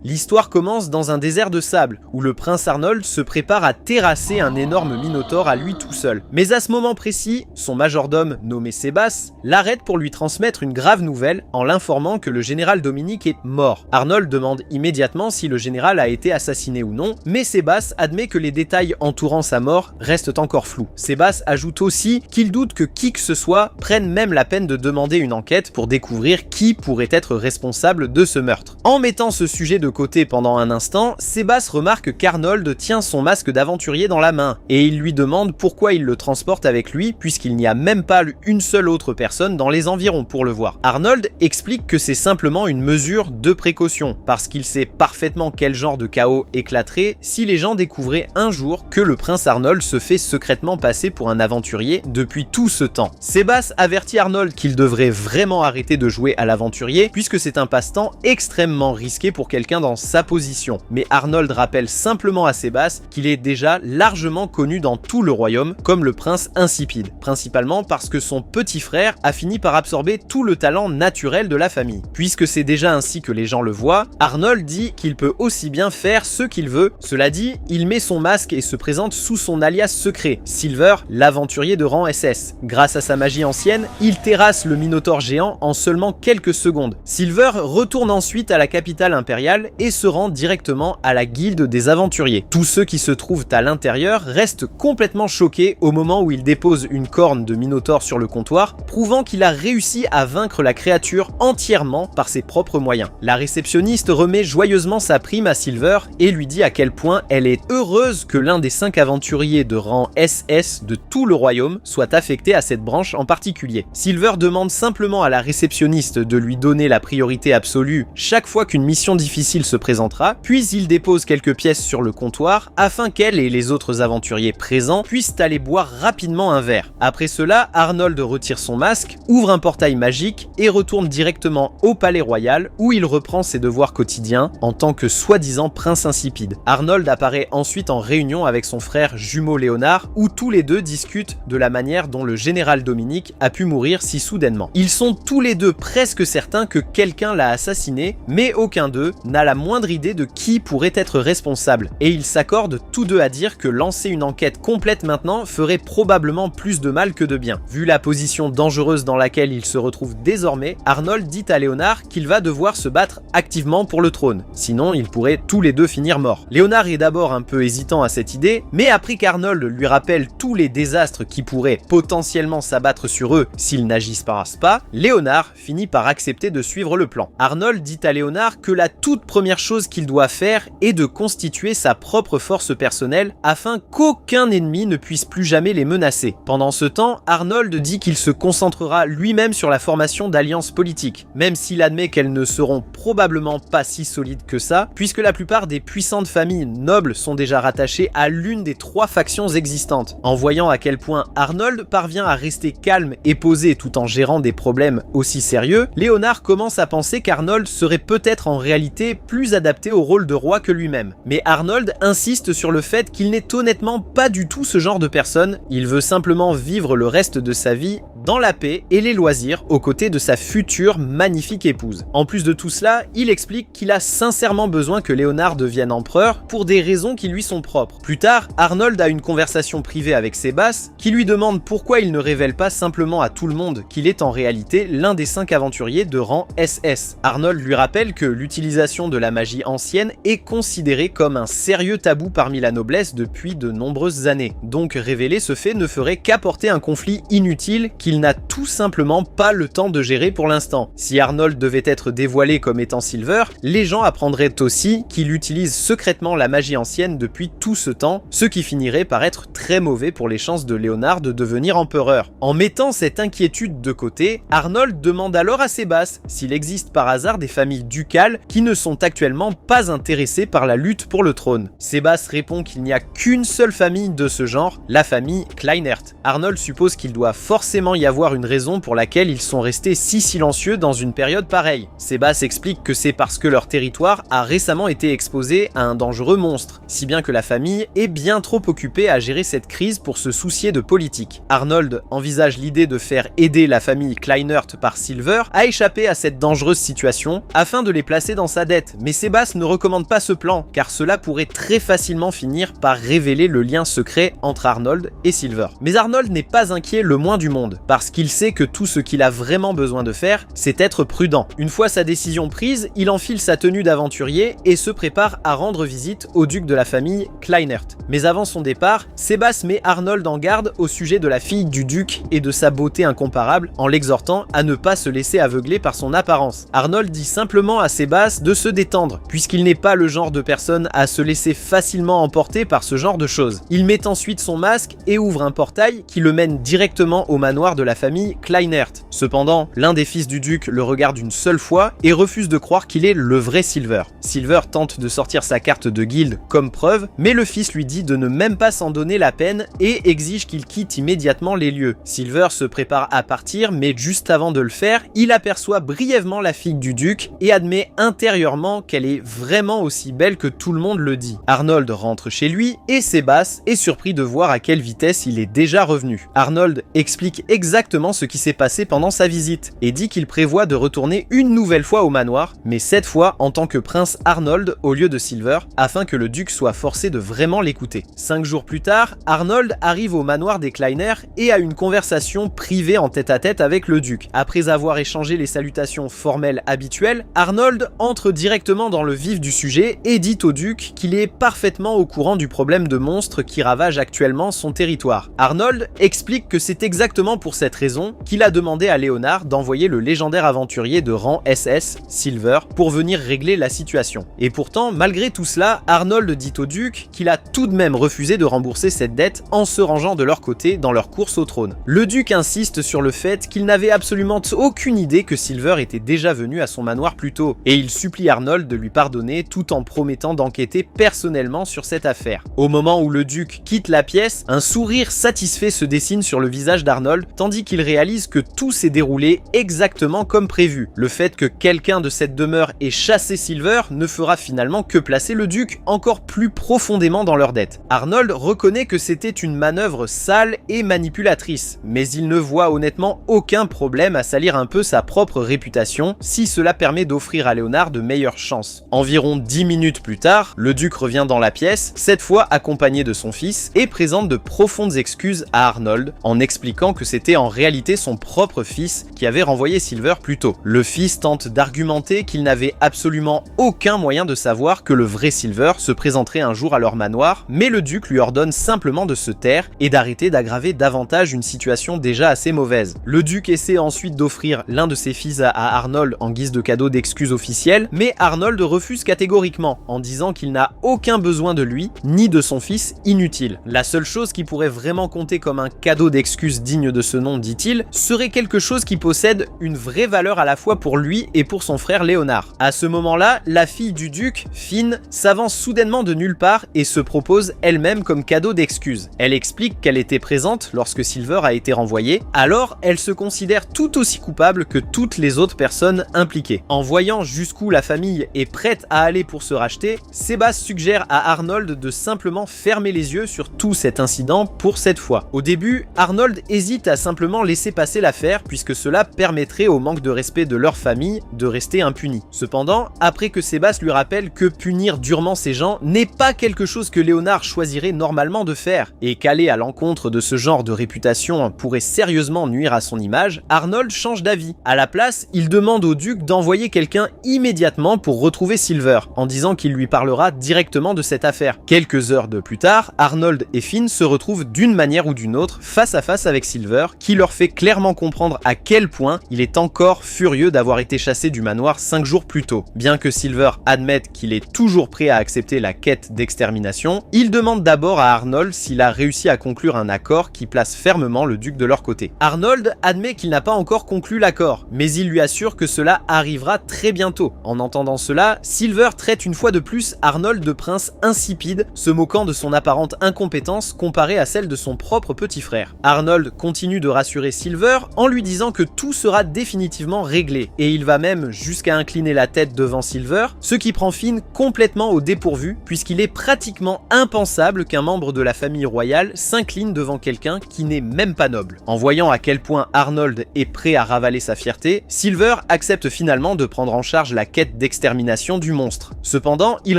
L'histoire commence dans un désert de sable, où le prince Arnold se prépare à terrasser un énorme minotaure à lui tout seul. Mais à ce moment précis, son majordome, nommé Sébasse, l'arrête pour lui transmettre une grave nouvelle en l'informant que le général Dominique est mort. Arnold demande immédiatement si le général a été assassiné ou non, mais Sébasse admet que les détails entourant sa mort restent encore flous. Sébasse ajoute aussi qu'il doute que qui que ce soit prenne même la peine de demander une enquête pour découvrir qui pourrait être responsable de ce meurtre. En mettant ce sujet de côté pendant un instant, Sébasse remarque qu'Arnold tient son masque d'aventurier dans la main, et il lui demande pourquoi il le transporte avec lui puisqu'il n'y a même pas une seule autre personne dans les environs pour le voir. Arnold explique que c'est simplement une mesure de précaution, parce qu'il sait parfaitement quel genre de chaos éclaterait si les gens découvraient un jour que le prince Arnold se fait secrètement passer pour un aventurier depuis tout ce temps. Sébasse avertit Arnold qu'il devrait vraiment arrêter de jouer à l'aventurier puisque c'est un passe-temps extrêmement risqué pour quelqu'un dans sa position. Mais Arnold rappelle simplement à Sébasse qu'il est déjà largement connu dans tout le royaume comme le prince insipide, principalement parce que son petit frère a fini par absorber tout le talent naturel de la famille. Puisque c'est déjà ainsi que les gens le voient, Arnold dit qu'il peut aussi bien faire ce qu'il veut. Cela dit, il met son masque et se présente sous son alias secret, Silver, l'aventurier de rang SS. Grâce à sa magie ancienne, il terrasse le minotaure géant en seulement quelques secondes. Silver retourne ensuite à la capitale impériale et se rend directement à la guilde des aventuriers. Tous ceux qui se trouvent à l'intérieur restent complètement choqués au moment où il dépose une corne de minotaure sur le comptoir, prouvant qu'il a réussi à vaincre la créature entièrement par ses propres moyens. La réceptionniste remet joyeusement sa prime à Silver et lui dit à quel point elle est heureuse que l'un des 5 aventuriers de rang SS de tout le royaume soit affecté à cette branche en particulier. Silver demande simplement à la réceptionniste de lui donner la priorité absolue chaque fois qu'une mission difficile se présentera, puis il dépose quelques pièces sur le comptoir afin qu'elle et les autres aventuriers présents puissent aller boire rapidement un verre. Après cela, Arnold retire son masque, ouvre un portail magique et retourne directement au palais royal où il reprend ses devoirs quotidiens en tant que soi-disant prince insipide. Arnold apparaît ensuite en réunion avec son frère jumeau Léonard où tous les deux discutent de la manière dont le général Dominique a pu mourir si soudainement. Ils sont tous les deux presque certains que quelqu'un l'a assassiné, mais aucun d'eux n'a la moindre idée de qui pourrait être responsable, et ils s'accordent tous deux à dire que lancer une enquête complète maintenant ferait probablement plus de mal que de bien. Vu la position dangereuse dans laquelle il se retrouve désormais, Arnold dit à Léonard qu'il va devoir se battre activement pour le trône, sinon ils pourraient tous les deux finir morts. Léonard est d'abord un peu hésitant à cette idée, mais après qu'Arnold lui rappelle tous les désastres qui pourraient potentiellement s'abattre sur eux s'ils n'agissent pas, Léonard finit par accepter de suivre le plan. Arnold dit à Léonard que la toute première chose qu'il doit faire est de constituer sa propre force personnelle afin qu'aucun ennemi ne puisse plus jamais les menacer. Pendant ce temps, Arnold dit qu'il se concentrera lui-même sur la formation d'alliances politiques, même s'il admet qu'elles ne seront probablement pas si solides que ça, puisque la plupart des puissantes familles nobles sont déjà rattachées à l'une des 3 factions existantes. En voyant à quel point Arnold parvient à rester calme et posé tout en gérant des problèmes aussi sérieux, Léonard commence à penser qu'Arnold serait peut-être en réalité plus adapté au rôle de roi que lui-même. Mais Arnold insiste sur le fait qu'il n'est honnêtement pas du tout ce genre de personne, il veut simplement vivre le reste de sa vie dans la paix et les loisirs aux côtés de sa future magnifique épouse. En plus de tout cela, il explique qu'il a sincèrement besoin que Léonard devienne empereur pour des raisons qui lui sont propres. Plus tard, Arnold a une conversation privée avec Sébasse qui lui demande pourquoi il ne révèle pas simplement à tout le monde qu'il est en réalité l'un des 5 aventuriers de rang SS. Arnold lui rappelle que l'utilisation de la magie ancienne est considérée comme un sérieux tabou parmi la noblesse depuis de nombreuses années. Donc révéler ce fait ne ferait qu'apporter un conflit inutile qu'il n'a tout simplement pas le temps de gérer pour l'instant. Si Arnold devait être dévoilé comme étant Silver, les gens apprendraient aussi qu'il utilise secrètement la magie ancienne depuis tout ce temps, ce qui finirait par être très mauvais pour les chances de Léonard de devenir empereur. En mettant cette inquiétude de côté, Arnold demande alors à Sébasse s'il existe par hasard des familles ducales qui ne sont actuellement pas intéressées par la lutte pour le trône. Sébasse répond qu'il n'y a qu'une seule famille de ce genre, la famille Kleinert. Arnold suppose qu'il doit forcément y avoir une raison pour laquelle ils sont restés si silencieux dans une période pareille. Sébasse explique que c'est parce que leur territoire a récemment été exposé à un dangereux monstre, si bien que la famille est bien trop occupée à gérer cette crise pour se soucier de politique. Arnold envisage l'idée de faire aider la famille Kleinert par Silver à échapper à cette dangereuse situation afin de les placer dans sa dette, accepte, mais Sébastien ne recommande pas ce plan, car cela pourrait très facilement finir par révéler le lien secret entre Arnold et Silver. Mais Arnold n'est pas inquiet le moins du monde, parce qu'il sait que tout ce qu'il a vraiment besoin de faire, c'est être prudent. Une fois sa décision prise, il enfile sa tenue d'aventurier et se prépare à rendre visite au duc de la famille Kleinert. Mais avant son départ, Sébastien met Arnold en garde au sujet de la fille du duc et de sa beauté incomparable, en l'exhortant à ne pas se laisser aveugler par son apparence. Arnold dit simplement à Sébastien de se détendre, puisqu'il n'est pas le genre de personne à se laisser facilement emporter par ce genre de choses. Il met ensuite son masque et ouvre un portail qui le mène directement au manoir de la famille Kleinert. Cependant, l'un des fils du duc le regarde une seule fois et refuse de croire qu'il est le vrai Silver. Silver tente de sortir sa carte de guilde comme preuve, mais le fils lui dit de ne même pas s'en donner la peine et exige qu'il quitte immédiatement les lieux. Silver se prépare à partir, mais juste avant de le faire, il aperçoit brièvement la fille du duc et admet intérieurement qu'elle est vraiment aussi belle que tout le monde le dit. Arnold rentre chez lui et Sébastien est surpris de voir à quelle vitesse il est déjà revenu. Arnold explique exactement ce qui s'est passé pendant sa visite et dit qu'il prévoit de retourner une nouvelle fois au manoir, mais cette fois en tant que prince Arnold au lieu de Silver, afin que le duc soit forcé de vraiment l'écouter. 5 jours plus tard, Arnold arrive au manoir des Kleiner et a une conversation privée en tête-à-tête avec le duc. Après avoir échangé les salutations formelles habituelles, Arnold entre directement dans le vif du sujet et dit au duc qu'il est parfaitement au courant du problème de monstres qui ravage actuellement son territoire. Arnold explique que c'est exactement pour cette raison qu'il a demandé à Léonard d'envoyer le légendaire aventurier de rang SS, Silver, pour venir régler la situation. Et pourtant, malgré tout cela, Arnold dit au duc qu'il a tout de même refusé de rembourser cette dette en se rangeant de leur côté dans leur course au trône. Le duc insiste sur le fait qu'il n'avait absolument aucune idée que Silver était déjà venu à son manoir plus tôt, et il supplie Arnold de lui pardonner tout en promettant d'enquêter personnellement sur cette affaire. Au moment où le duc quitte la pièce, un sourire satisfait se dessine sur le visage d'Arnold, tandis qu'il réalise que tout s'est déroulé exactement comme prévu. Le fait que quelqu'un de cette demeure ait chassé Silver ne fera finalement que placer le duc encore plus profondément dans leur dette. Arnold reconnaît que c'était une manœuvre sale et manipulatrice, mais il ne voit honnêtement aucun problème à salir un peu sa propre réputation si cela permet d'offrir à Léonard de meilleures chances. Environ 10 minutes plus tard, le duc revient dans la pièce, cette fois accompagné de son fils, et présente de profondes excuses à Arnold en expliquant que c'était en réalité son propre fils qui avait renvoyé Silver plus tôt. Le fils tente d'argumenter qu'il n'avait absolument aucun moyen de savoir que le vrai Silver se présenterait un jour à leur manoir, mais le duc lui ordonne simplement de se taire et d'arrêter d'aggraver davantage une situation déjà assez mauvaise. Le duc essaie ensuite d'offrir l'un de ses fils à Arnold en guise de cadeau d'excuses officielles, mais Arnold refuse catégoriquement en disant qu'il n'a aucun besoin de lui ni de son fils inutile. La seule chose qui pourrait vraiment compter comme un cadeau d'excuses digne de ce nom, dit-il, serait quelque chose qui possède une vraie valeur à la fois pour lui et pour son frère Léonard. À ce moment-là, la fille du duc, Finn, s'avance soudainement de nulle part et se propose elle-même comme cadeau d'excuses. Elle explique qu'elle était présente lorsque Silver a été renvoyé, alors elle se considère tout aussi coupable que toutes les autres personnes impliquées. En voyant jusqu'où la famille est prête à aller pour se racheter, Sébastien suggère à Arnold de simplement fermer les yeux sur tout cet incident pour cette fois. Au début, Arnold hésite à simplement laisser passer l'affaire puisque cela permettrait au manque de respect de leur famille de rester impuni. Cependant, après que Sébastien lui rappelle que punir durement ces gens n'est pas quelque chose que Léonard choisirait normalement de faire et qu'aller à l'encontre de ce genre de réputation pourrait sérieusement nuire à son image, Arnold change d'avis. À la place, il demande au duc d'envoyer quelqu'un immédiatement pour retrouver Silver, en disant qu'il lui parlera directement de cette affaire. Quelques heures de plus tard, Arnold et Finn se retrouvent d'une manière ou d'une autre face à face avec Silver, qui leur fait clairement comprendre à quel point il est encore furieux d'avoir été chassé du manoir 5 jours plus tôt. Bien que Silver admette qu'il est toujours prêt à accepter la quête d'extermination, il demande d'abord à Arnold s'il a réussi à conclure un accord qui place fermement le duc de leur côté. Arnold admet qu'il n'a pas encore conclu l'accord, mais il lui assure que cela arrivera très bientôt. En entendant cela, Silver traite une fois de plus Arnold de prince insipide, se moquant de son apparente incompétence comparée à celle de son propre petit frère. Arnold continue de rassurer Silver en lui disant que tout sera définitivement réglé, et il va même jusqu'à incliner la tête devant Silver, ce qui prend Finn complètement au dépourvu, puisqu'il est pratiquement impensable qu'un membre de la famille royale s'incline devant quelqu'un qui n'est même pas noble. En voyant à quel point Arnold est prêt à ravaler sa fierté, Silver accepte finalement de prendre en charge la quête d'extermination l'extermination du monstre. Cependant, il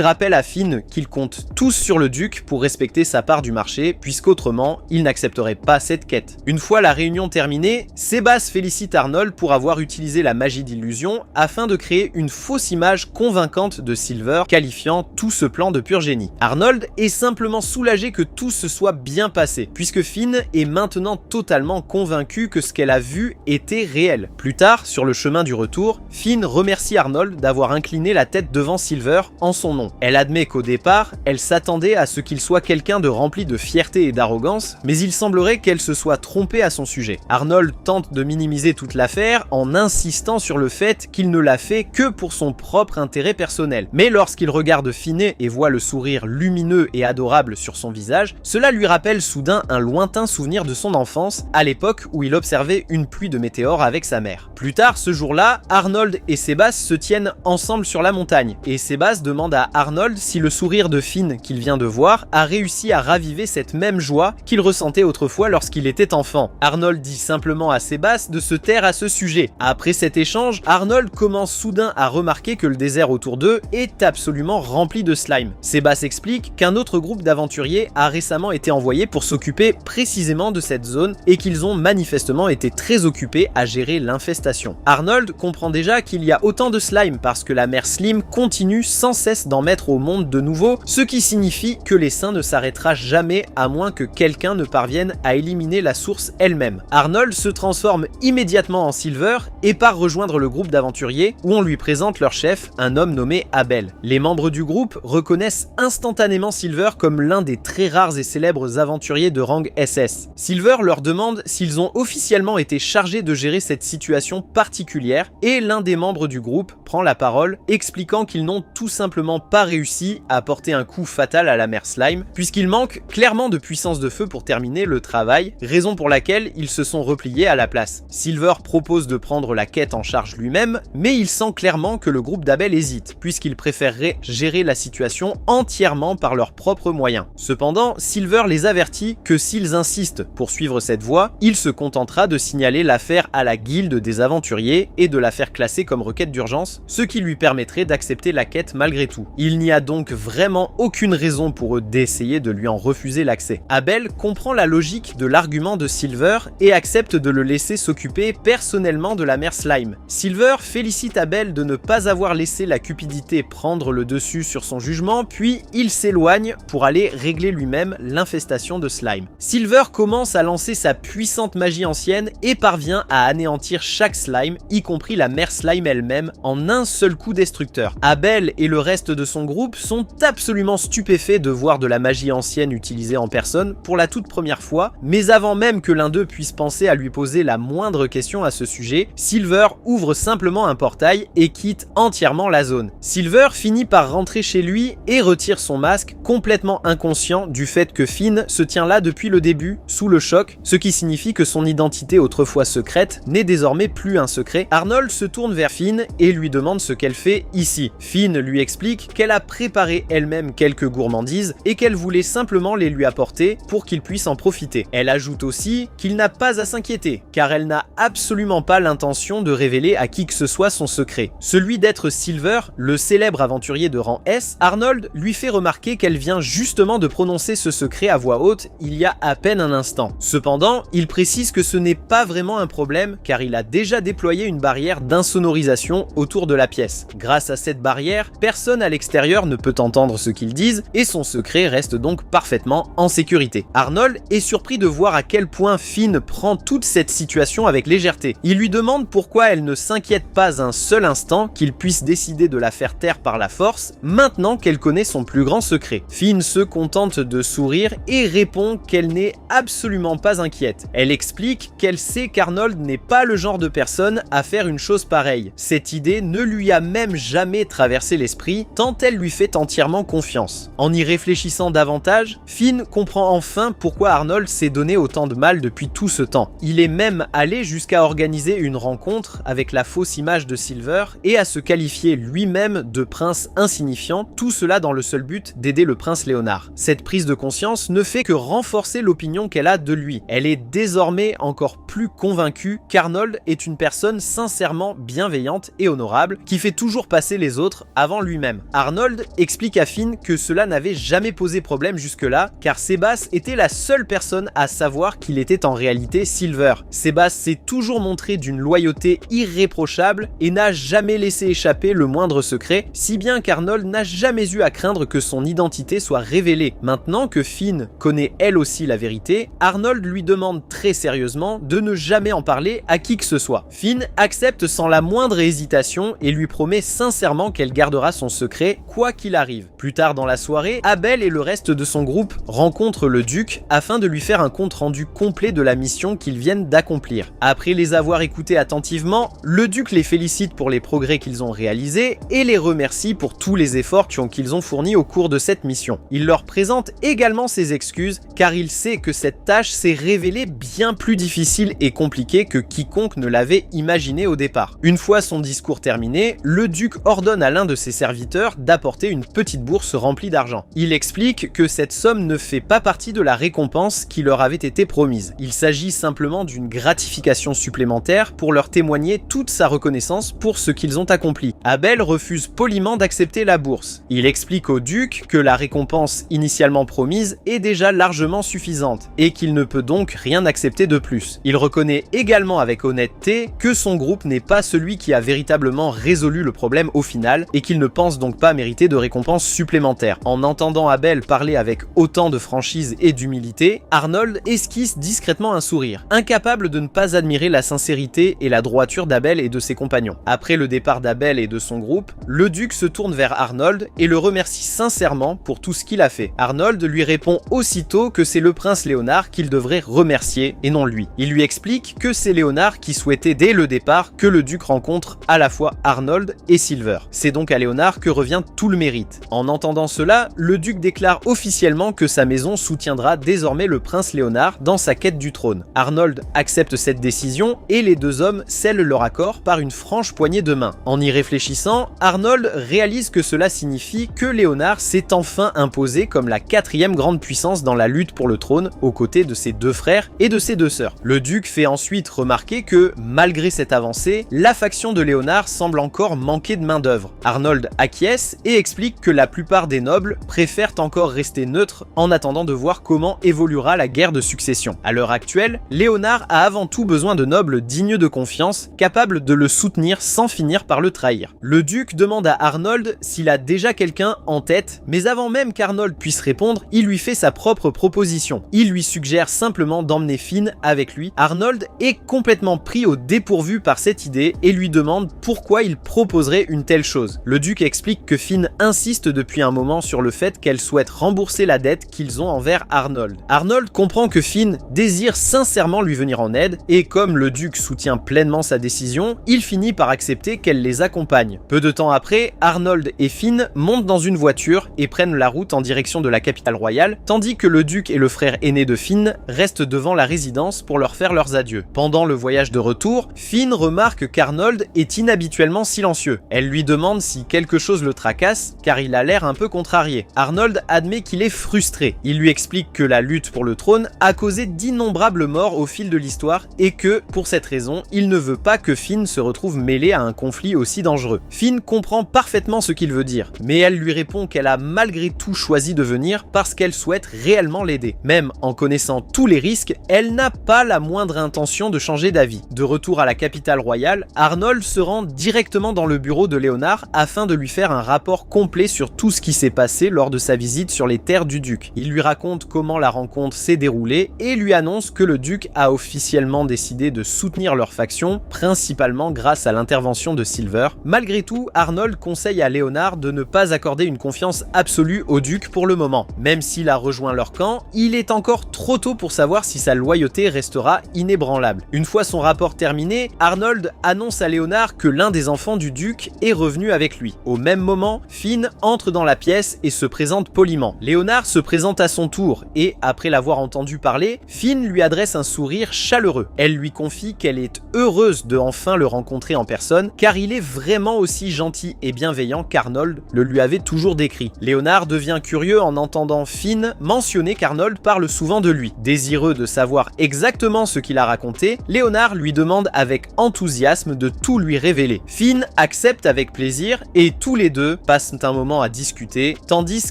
rappelle à Finn qu'ils comptent tous sur le duc pour respecter sa part du marché, puisqu'autrement, il n'accepterait pas cette quête. Une fois la réunion terminée, Sebas félicite Arnold pour avoir utilisé la magie d'illusion afin de créer une fausse image convaincante de Silver, qualifiant tout ce plan de pur génie. Arnold est simplement soulagé que tout se soit bien passé, puisque Finn est maintenant totalement convaincu que ce qu'elle a vu était réel. Plus tard, sur le chemin du retour, Finn remercie Arnold d'avoir incliné la tête devant Silver en son nom. Elle admet qu'au départ, elle s'attendait à ce qu'il soit quelqu'un de rempli de fierté et d'arrogance, mais il semblerait qu'elle se soit trompée à son sujet. Arnold tente de minimiser toute l'affaire en insistant sur le fait qu'il ne l'a fait que pour son propre intérêt personnel. Mais lorsqu'il regarde Finn et voit le sourire lumineux et adorable sur son visage, cela lui rappelle soudain un lointain souvenir de son enfance, à l'époque où il observait une pluie de météores avec sa mère. Plus tard, ce jour-là, Arnold et Sebas se tiennent ensemble sur la montagne, et Sebas demande à Arnold si le sourire de Finn qu'il vient de voir a réussi à raviver cette même joie qu'il ressentait autrefois lorsqu'il était enfant. Arnold dit simplement à Sebas de se taire à ce sujet. Après cet échange, Arnold commence soudain à remarquer que le désert autour d'eux est absolument rempli de slime. Sebas explique qu'un autre groupe d'aventuriers a récemment été envoyé pour s'occuper précisément de cette zone et qu'ils ont manifestement été très occupés à gérer l'infestation. Arnold comprend déjà qu'il y a autant de slime parce que la mère Slim continue sans cesse d'en mettre au monde de nouveau, ce qui signifie que l'essaim ne s'arrêtera jamais à moins que quelqu'un ne parvienne à éliminer la source elle-même. Arnold se transforme immédiatement en Silver et part rejoindre le groupe d'aventuriers où on lui présente leur chef, un homme nommé Abel. Les membres du groupe reconnaissent instantanément Silver comme l'un des très rares et célèbres aventuriers de rang SS. Silver leur demande s'ils ont officiellement été chargés de gérer cette situation particulière et l'un des membres du groupe prend la parole expliquant qu'ils n'ont tout simplement pas réussi à porter un coup fatal à la mère Slime puisqu'il manque clairement de puissance de feu pour terminer le travail, raison pour laquelle ils se sont repliés à la place. Silver propose de prendre la quête en charge lui-même, mais il sent clairement que le groupe d'Abel hésite puisqu'il préférerait gérer la situation entièrement par leurs propres moyens. Cependant, Silver les avertit que s'ils insistent pour suivre cette voie, il se contentera de signaler l'affaire à la guilde des aventuriers et de la faire classer comme requête d'urgence, ce qui lui permettrait d'accepter la quête malgré tout. Il n'y a donc vraiment aucune raison pour eux d'essayer de lui en refuser l'accès. Abel comprend la logique de l'argument de Silver et accepte de le laisser s'occuper personnellement de la mère Slime. Silver félicite Abel de ne pas avoir laissé la cupidité prendre le dessus sur son jugement, puis il s'éloigne pour aller régler lui-même l'infestation de slime. Silver commence à lancer sa puissante magie ancienne et parvient à anéantir chaque slime, y compris la mère slime elle-même, en un seul coup destructeur. Abel et le reste de son groupe sont absolument stupéfaits de voir de la magie ancienne utilisée en personne pour la toute première fois, mais avant même que l'un d'eux puisse penser à lui poser la moindre question à ce sujet, Silver ouvre simplement un portail et quitte entièrement la zone. Silver finit par rentrer chez lui et retire son masque, complètement inconscient du fait que Finn se tient là depuis le début, sous le choc, ce qui signifie que son identité autrefois secrète n'est désormais plus un secret. Arnold se tourne vers Finn et lui demande ce qu'elle fait ici. Finn lui explique qu'elle a préparé elle-même quelques gourmandises et qu'elle voulait simplement les lui apporter pour qu'il puisse en profiter. Elle ajoute aussi qu'il n'a pas à s'inquiéter, car elle n'a absolument pas l'intention de révéler à qui que ce soit son secret. Celui d'être Silver, le célèbre aventurier de rang S, Arnold lui fait remarquer qu'elle vient justement de prononcer ce secret à voix haute il y a à peine un instant. Cependant, il précise que ce n'est pas vraiment un problème car il a déjà déployé une barrière d'insonorisation autour de la pièce. Grâce à cette barrière, personne à l'extérieur ne peut entendre ce qu'ils disent et son secret reste donc parfaitement en sécurité. Arnold est surpris de voir à quel point Finn prend toute cette situation avec légèreté. Il lui demande pourquoi elle ne s'inquiète pas un seul instant qu'il puisse décider de la faire taire par la force maintenant qu'elle connaît son plus grand secret. Finn se contente de sourire et répond qu'elle n'est absolument pas inquiète. Elle explique qu'elle sait qu'Arnold n'est pas le genre de personne à faire une chose pareille. Cette idée ne lui a même jamais traversé l'esprit tant elle lui fait entièrement confiance. En y réfléchissant davantage, Finn comprend enfin pourquoi Arnold s'est donné autant de mal depuis tout ce temps. Il est même allé jusqu'à organiser une rencontre avec la fausse image de Silver et à se qualifier lui-même de prince insignifiant, tout cela dans le seul but d'aider le prince Léonard. Cette prise de conscience ne fait que renforcer l'opinion qu'elle a de lui. Elle est désormais encore plus convaincue qu'Arnold est une personne sincèrement bienveillante et honorable, qui fait toujours toujours passer les autres avant lui-même. Arnold explique à Finn que cela n'avait jamais posé problème jusque-là, car Seabass était la seule personne à savoir qu'il était en réalité Silver. Seabass s'est toujours montré d'une loyauté irréprochable et n'a jamais laissé échapper le moindre secret, si bien qu'Arnold n'a jamais eu à craindre que son identité soit révélée. Maintenant que Finn connaît elle aussi la vérité, Arnold lui demande très sérieusement de ne jamais en parler à qui que ce soit. Finn accepte sans la moindre hésitation et lui promet sincèrement qu'elle gardera son secret quoi qu'il arrive. Plus tard dans la soirée, Abel et le reste de son groupe rencontrent le duc afin de lui faire un compte rendu complet de la mission qu'ils viennent d'accomplir. Après les avoir écoutés attentivement, le duc les félicite pour les progrès qu'ils ont réalisés et les remercie pour tous les efforts qu'ils ont fournis au cours de cette mission. Il leur présente également ses excuses car il sait que cette tâche s'est révélée bien plus difficile et compliquée que quiconque ne l'avait imaginé au départ. Une fois son discours terminé, le duc ordonne à l'un de ses serviteurs d'apporter une petite bourse remplie d'argent. Il explique que cette somme ne fait pas partie de la récompense qui leur avait été promise. Il s'agit simplement d'une gratification supplémentaire pour leur témoigner toute sa reconnaissance pour ce qu'ils ont accompli. Abel refuse poliment d'accepter la bourse. Il explique au duc que la récompense initialement promise est déjà largement suffisante et qu'il ne peut donc rien accepter de plus. Il reconnaît également avec honnêteté que son groupe n'est pas celui qui a véritablement résolu le problème au final et qu'il ne pense donc pas mériter de récompense supplémentaire. En entendant Abel parler avec autant de franchise et d'humilité, Arnold esquisse discrètement un sourire, incapable de ne pas admirer la sincérité et la droiture d'Abel et de ses compagnons. Après le départ d'Abel et de son groupe, le duc se tourne vers Arnold et le remercie sincèrement pour tout ce qu'il a fait. Arnold lui répond aussitôt que c'est le prince Léonard qu'il devrait remercier et non lui. Il lui explique que c'est Léonard qui souhaitait dès le départ que le duc rencontre à la fois Arnold et Silver. C'est donc à Léonard que revient tout le mérite. En entendant cela, le duc déclare officiellement que sa maison soutiendra désormais le prince Léonard dans sa quête du trône. Arnold accepte cette décision et les deux hommes scellent leur accord par une franche poignée de main. En y réfléchissant, Arnold réalise que cela signifie que Léonard s'est enfin imposé comme la quatrième grande puissance dans la lutte pour le trône aux côtés de ses deux frères et de ses deux sœurs. Le duc fait ensuite remarquer que, malgré cette avancée, la faction de Léonard semble encore manquer de main-d'œuvre. Arnold acquiesce et explique que la plupart des nobles préfèrent encore rester neutres en attendant de voir comment évoluera la guerre de succession. À l'heure actuelle, Léonard a avant tout besoin de nobles dignes de confiance, capables de le soutenir sans finir par le trahir. Le duc demande à Arnold s'il a déjà quelqu'un en tête, mais avant même qu'Arnold puisse répondre, il lui fait sa propre proposition. Il lui suggère simplement d'emmener Finn avec lui. Arnold est complètement pris au dépourvu par cette idée et lui demande pourquoi il proposerait une telle chose. Le duc explique que Finn insiste depuis un moment sur le fait qu'elle souhaite rembourser la dette qu'ils ont envers Arnold. Arnold comprend que Finn désire sincèrement lui venir en aide et comme le duc soutient pleinement sa décision, il finit par accepter qu'elle les accompagne. Peu de temps après, Arnold et Finn montent dans une voiture et prennent la route en direction de la capitale royale, tandis que le duc et le frère aîné de Finn restent devant la résidence pour leur faire leurs adieux. Pendant le voyage de retour, Finn remarque qu'Arnold est inhabituellement silencieux. Elle lui demande si quelque chose le tracasse, car il a l'air un peu contrarié. Arnold admet qu'il est frustré. Il lui explique que la lutte pour le trône a causé d'innombrables morts au fil de l'histoire et que, pour cette raison, il ne veut pas que Finn se retrouve mêlé à un conflit aussi dangereux. Finn comprend parfaitement ce qu'il veut dire, mais elle lui répond qu'elle a malgré tout choisi de venir parce qu'elle souhaite réellement l'aider. Même en connaissant tous les risques, elle n'a pas la moindre intention de changer d'avis. De retour à la capitale royale, Arnold se rend directement dans le bureau de Léonard afin de lui faire un rapport complet sur tout ce qui s'est passé lors de sa visite sur les terres du duc. Il lui raconte comment la rencontre s'est déroulée et lui annonce que le duc a officiellement décidé de soutenir leur faction, principalement grâce à l'intervention de Silver. Malgré tout, Arnold conseille à Léonard de ne pas accorder une confiance absolue au duc pour le moment. Même s'il a rejoint leur camp, il est encore trop tôt pour savoir si sa loyauté restera inébranlable. Une fois son rapport terminé, Arnold annonce à Léonard que l'un des enfants du duc est revenu avec lui. Au même moment, Finn entre dans la pièce et se présente poliment. Léonard se présente à son tour et, après l'avoir entendu parler, Finn lui adresse un sourire chaleureux. Elle lui confie qu'elle est heureuse de enfin le rencontrer en personne car il est vraiment aussi gentil et bienveillant qu'Arnold le lui avait toujours décrit. Léonard devient curieux en entendant Finn mentionner qu'Arnold parle souvent de lui. Désireux de savoir exactement ce qu'il a raconté, Léonard lui demande avec enthousiasme de tout lui révéler. Finn accepte accepte avec plaisir et tous les deux passent un moment à discuter, tandis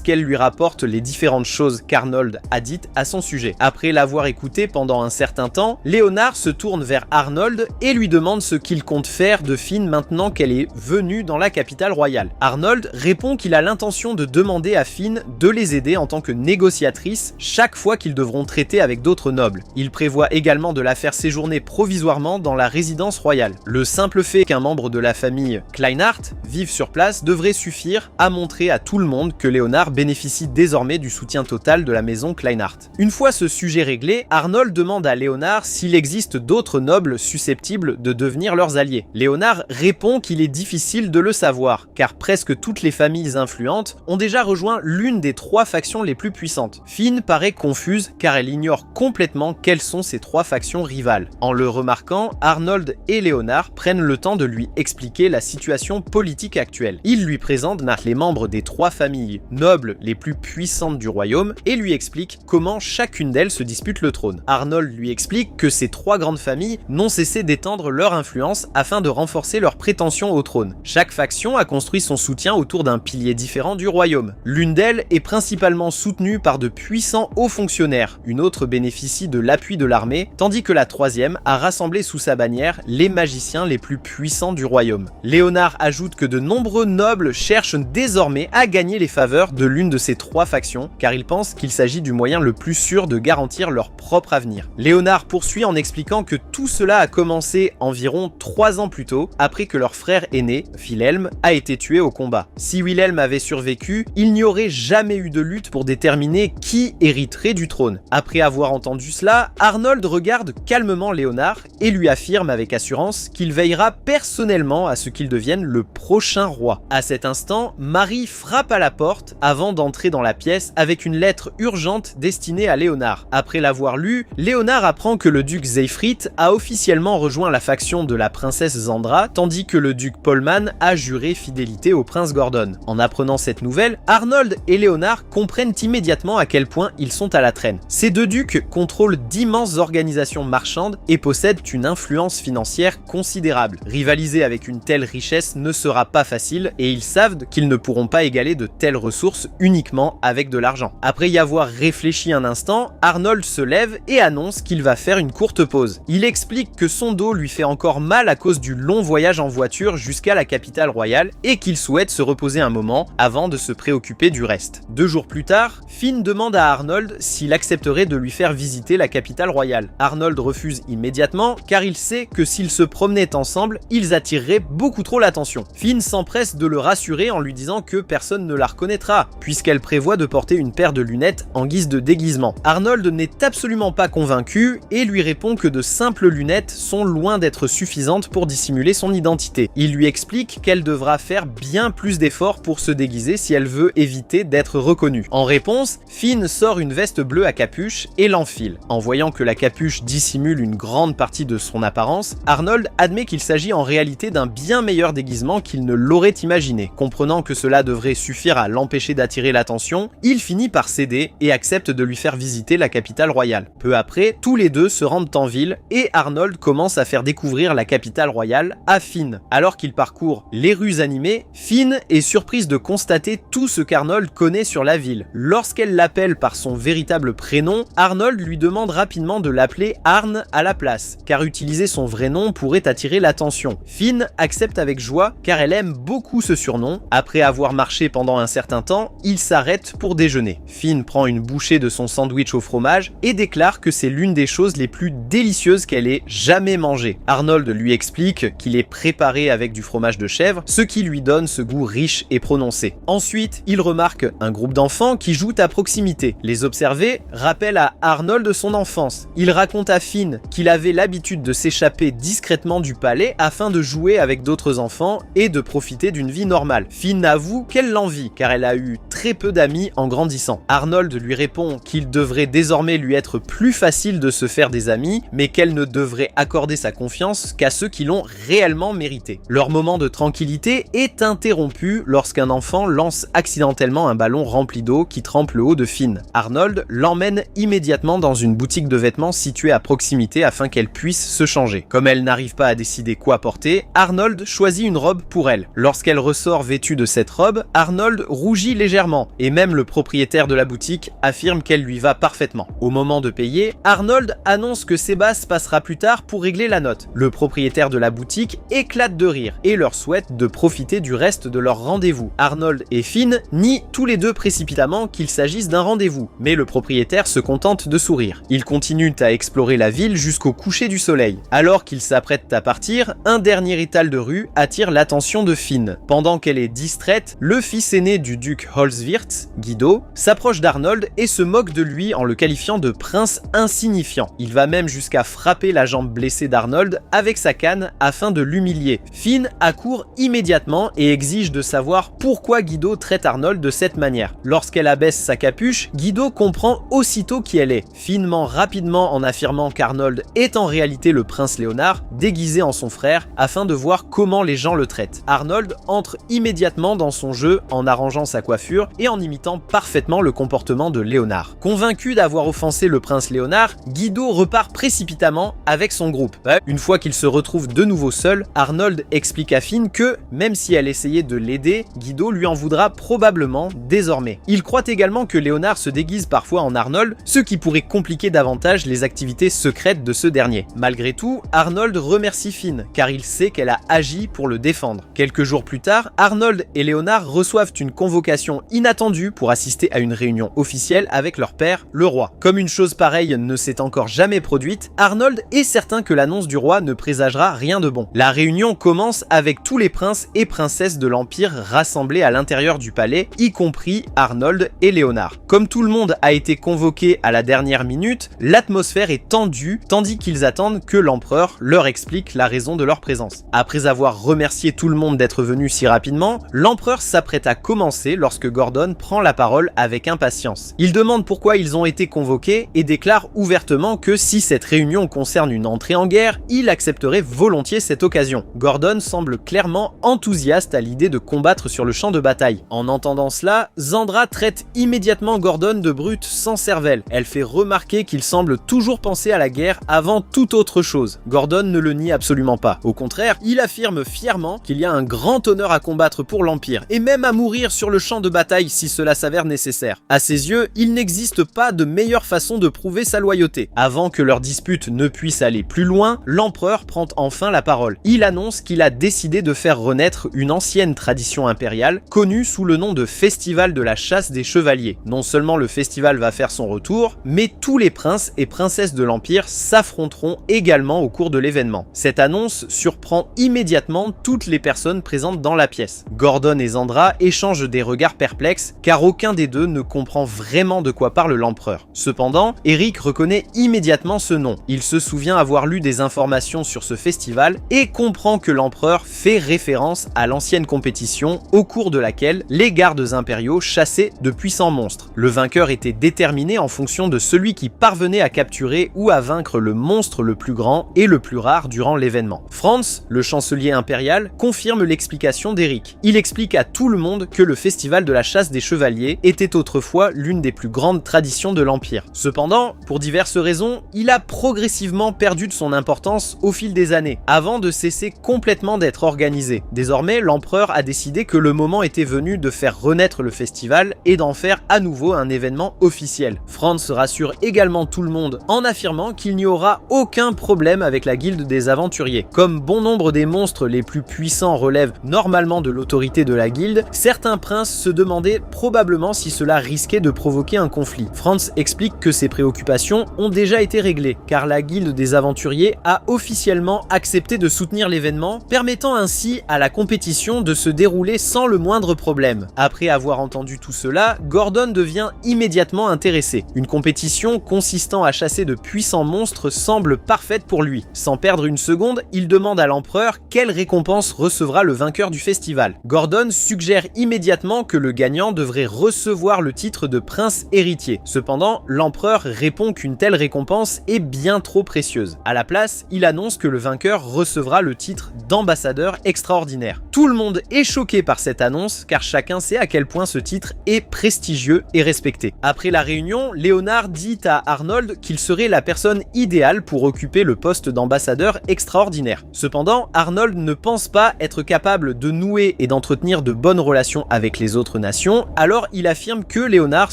qu'elle lui rapporte les différentes choses qu'Arnold a dites à son sujet. Après l'avoir écouté pendant un certain temps, Léonard se tourne vers Arnold et lui demande ce qu'il compte faire de Finn maintenant qu'elle est venue dans la capitale royale. Arnold répond qu'il a l'intention de demander à Finn de les aider en tant que négociatrice chaque fois qu'ils devront traiter avec d'autres nobles. Il prévoit également de la faire séjourner provisoirement dans la résidence royale. Le simple fait qu'un membre de la famille Kleinhardt vive sur place devrait suffire à montrer à tout le monde que Léonard bénéficie désormais du soutien total de la maison Kleinhardt. Une fois ce sujet réglé, Arnold demande à Léonard s'il existe d'autres nobles susceptibles de devenir leurs alliés. Léonard répond qu'il est difficile de le savoir, car presque toutes les familles influentes ont déjà rejoint l'une des 3 factions les plus puissantes. Finn paraît confuse car elle ignore complètement quelles sont ces 3 factions rivales. En le remarquant, Arnold et Léonard prennent le temps de lui expliquer la situation politique actuelle. Ils lui présentent les membres des 3 familles nobles les plus puissantes du royaume et lui expliquent comment chacune d'elles se dispute le trône. Arnold lui explique que ces 3 grandes familles n'ont cessé d'étendre leur influence afin de renforcer leurs prétentions au trône. Chaque faction a construit son soutien autour d'un pilier différent du royaume. L'une d'elles est principalement soutenue par de puissants hauts fonctionnaires, une autre bénéficie de l'appui de l'armée, tandis que la 3e a rassemblé sous sa bannière les magiciens les plus puissants du royaume. Léonard ajoute que de nombreux nobles cherchent désormais à gagner les faveurs de l'une de ces 3 factions, car ils pensent qu'il s'agit du moyen le plus sûr de garantir leur propre avenir. Léonard poursuit en expliquant que tout cela a commencé environ 3 ans plus tôt, après que leur frère aîné, Wilhelm, a été tué au combat. Si Wilhelm avait survécu, il n'y aurait jamais eu de lutte pour déterminer qui hériterait du trône. Après avoir entendu cela, Arnold regarde calmement Léonard et lui affirme avec assurance qu'il veillera personnellement à ce qu'il devienne le prochain roi. À cet instant, Marie frappe à la porte avant d'entrer dans la pièce avec une lettre urgente destinée à Léonard. Après l'avoir lue, Léonard apprend que le duc Siegfried a officiellement rejoint la faction de la princesse Zandra, tandis que le duc Pollman a juré fidélité au prince Gordon. En apprenant cette nouvelle, Arnold et Léonard comprennent immédiatement à quel point ils sont à la traîne. Ces 2 ducs contrôlent d'immenses organisations marchandes et possèdent une influence financière considérable. Rivaliser avec une telle richesse ne sera pas facile et ils savent qu'ils ne pourront pas égaler de telles ressources uniquement avec de l'argent. Après y avoir réfléchi un instant, Arnold se lève et annonce qu'il va faire une courte pause. Il explique que son dos lui fait encore mal à cause du long voyage en voiture jusqu'à la capitale royale et qu'il souhaite se reposer un moment avant de se préoccuper du reste. 2 jours plus tard, Finn demande à Arnold s'il accepterait de lui faire visiter la capitale royale. Arnold refuse immédiatement car il sait que s'ils se promenaient ensemble, ils attireraient beaucoup trop l'attention. Finn s'empresse de le rassurer en lui disant que personne ne la reconnaîtra, puisqu'elle prévoit de porter une paire de lunettes en guise de déguisement. Arnold n'est absolument pas convaincu et lui répond que de simples lunettes sont loin d'être suffisantes pour dissimuler son identité. Il lui explique qu'elle devra faire bien plus d'efforts pour se déguiser si elle veut éviter d'être reconnue. En réponse, Finn sort une veste bleue à capuche et l'enfile. En voyant que la capuche dissimule une grande partie de son apparence, Arnold admet qu'il s'agit en réalité d'un bien meilleur déguisement qu'il ne l'aurait imaginé. Comprenant que cela devrait suffire à l'empêcher d'attirer l'attention, il finit par céder et accepte de lui faire visiter la capitale royale. Peu après, tous les deux se rendent en ville et Arnold commence à faire découvrir la capitale royale à Finn. Alors qu'il parcourt les rues animées, Finn est surprise de constater tout ce qu'Arnold connaît sur la ville. Lorsqu'elle l'appelle par son véritable prénom, Arnold lui demande rapidement de l'appeler Arn à la place, car utiliser son vrai nom pourrait attirer l'attention. Finn accepte avec joie car elle aime beaucoup ce surnom. Après avoir marché pendant un certain temps, il s'arrête pour déjeuner. Finn prend une bouchée de son sandwich au fromage et déclare que c'est l'une des choses les plus délicieuses qu'elle ait jamais mangées. Arnold lui explique qu'il est préparé avec du fromage de chèvre, ce qui lui donne ce goût riche et prononcé. Ensuite, il remarque un groupe d'enfants qui jouent à proximité. Les observer rappelle à Arnold son enfance. Il raconte à Finn qu'il avait l'habitude de s'échapper discrètement du palais afin de jouer avec d'autres enfants et de profiter d'une vie normale. Finn avoue qu'elle l'envie car elle a eu très peu d'amis en grandissant. Arnold lui répond qu'il devrait désormais lui être plus facile de se faire des amis, mais qu'elle ne devrait accorder sa confiance qu'à ceux qui l'ont réellement mérité. Leur moment de tranquillité est interrompu lorsqu'un enfant lance accidentellement un ballon rempli d'eau qui trempe le haut de Finn. Arnold l'emmène immédiatement dans une boutique de vêtements située à proximité afin qu'elle puisse se changer. Comme elle n'arrive pas à décider quoi porter, Arnold choisit choisi une robe pour elle. Lorsqu'elle ressort vêtue de cette robe, Arnold rougit légèrement, et même le propriétaire de la boutique affirme qu'elle lui va parfaitement. Au moment de payer, Arnold annonce que Sébastien passera plus tard pour régler la note. Le propriétaire de la boutique éclate de rire et leur souhaite de profiter du reste de leur rendez-vous. Arnold et Finn nient tous les deux précipitamment qu'il s'agisse d'un rendez-vous, mais le propriétaire se contente de sourire. Ils continuent à explorer la ville jusqu'au coucher du soleil. Alors qu'ils s'apprêtent à partir, un dernier étal de rue attire l'attention de Finn. Pendant qu'elle est distraite, le fils aîné du duc Holzwirth, Guido, s'approche d'Arnold et se moque de lui en le qualifiant de prince insignifiant. Il va même jusqu'à frapper la jambe blessée d'Arnold avec sa canne afin de l'humilier. Finn accourt immédiatement et exige de savoir pourquoi Guido traite Arnold de cette manière. Lorsqu'elle abaisse sa capuche, Guido comprend aussitôt qui elle est. Finn ment rapidement en affirmant qu'Arnold est en réalité le prince Léonard, déguisé en son frère, afin de voir comment les gens le traitent. Arnold entre immédiatement dans son jeu en arrangeant sa coiffure et en imitant parfaitement le comportement de Léonard. Convaincu d'avoir offensé le prince Léonard, Guido repart précipitamment avec son groupe. Une fois qu'il se retrouve de nouveau seul, Arnold explique à Finn que, même si elle essayait de l'aider, Guido lui en voudra probablement désormais. Il croit également que Léonard se déguise parfois en Arnold, ce qui pourrait compliquer davantage les activités secrètes de ce dernier. Malgré tout, Arnold remercie Finn, car il sait qu'elle a agi pour le défendre. Quelques jours plus tard, Arnold et Léonard reçoivent une convocation inattendue pour assister à une réunion officielle avec leur père, le roi. Comme une chose pareille ne s'est encore jamais produite, Arnold est certain que l'annonce du roi ne présagera rien de bon. La réunion commence avec tous les princes et princesses de l'Empire rassemblés à l'intérieur du palais, y compris Arnold et Léonard. Comme tout le monde a été convoqué à la dernière minute, l'atmosphère est tendue tandis qu'ils attendent que l'empereur leur explique la raison de leur présence. Après avoir remercié tout le monde d'être venu si rapidement, l'empereur s'apprête à commencer lorsque Gordon prend la parole avec impatience. Il demande pourquoi ils ont été convoqués et déclare ouvertement que si cette réunion concerne une entrée en guerre, il accepterait volontiers cette occasion. Gordon semble clairement enthousiaste à l'idée de combattre sur le champ de bataille. En entendant cela, Zandra traite immédiatement Gordon de brute sans cervelle. Elle fait remarquer qu'il semble toujours penser à la guerre avant toute autre chose. Gordon ne le nie absolument pas. Au contraire, il affirme fièrement qu'il y a un grand honneur à combattre pour l'Empire, et même à mourir sur le champ de bataille si cela s'avère nécessaire. À ses yeux, il n'existe pas de meilleure façon de prouver sa loyauté. Avant que leur dispute ne puisse aller plus loin, l'empereur prend enfin la parole. Il annonce qu'il a décidé de faire renaître une ancienne tradition impériale, connue sous le nom de Festival de la chasse des chevaliers. Non seulement le festival va faire son retour, mais tous les princes et princesses de l'Empire s'affronteront également au cours de l'événement. Cette annonce surprend immédiatement toutes les personnes présentes dans la pièce. Gordon et Zandra échangent des regards perplexes, car aucun des deux ne comprend vraiment de quoi parle l'empereur. Cependant, Eric reconnaît immédiatement ce nom. Il se souvient avoir lu des informations sur ce festival et comprend que l'empereur fait référence à l'ancienne compétition au cours de laquelle les gardes impériaux chassaient de puissants monstres. Le vainqueur était déterminé en fonction de celui qui parvenait à capturer ou à vaincre le monstre le plus grand et le plus rare durant l'événement. Franz, le chancelier impérial, confirme l'explication d'Eric. Il explique à tout le monde que le festival de la chasse des chevaliers était autrefois l'une des plus grandes traditions de l'Empire. Cependant, pour diverses raisons, il a progressivement perdu de son importance au fil des années, avant de cesser complètement d'être organisé. Désormais, l'empereur a décidé que le moment était venu de faire renaître le festival et d'en faire à nouveau un événement officiel. Franz rassure également tout le monde en affirmant qu'il n'y aura aucun problème avec la guilde des aventuriers. Comme bon nombre des monstres les plus puissants relèvent normalement de l'autorité de la guilde, certains princes se demandaient probablement si cela risquait de provoquer un conflit. Franz explique que ses préoccupations ont déjà été réglées, car la guilde des aventuriers a officiellement accepté de soutenir l'événement, permettant ainsi à la compétition de se dérouler sans le moindre problème. Après avoir entendu tout cela, Gordon devient immédiatement intéressé. Une compétition consistant à chasser de puissants monstres semble parfaite pour lui. Sans perdre une seconde, il demande à l'empereur quelle récompense recevra le vainqueur du festival. Gordon suggère immédiatement que le gagnant devrait recevoir le titre de prince héritier. Cependant, l'empereur répond qu'une telle récompense est bien trop précieuse. À la place, il annonce que le vainqueur recevra le titre d'ambassadeur extraordinaire. Tout le monde est choqué par cette annonce, car chacun sait à quel point ce titre est prestigieux et respecté. Après la réunion, Léonard dit à Arnold qu'il serait la personne idéale pour occuper le poste d'ambassadeur extraordinaire. Cependant, Arnold ne pense pas être capable de nouer et d'entretenir de bonnes relations avec les autres nations, alors il affirme que Léonard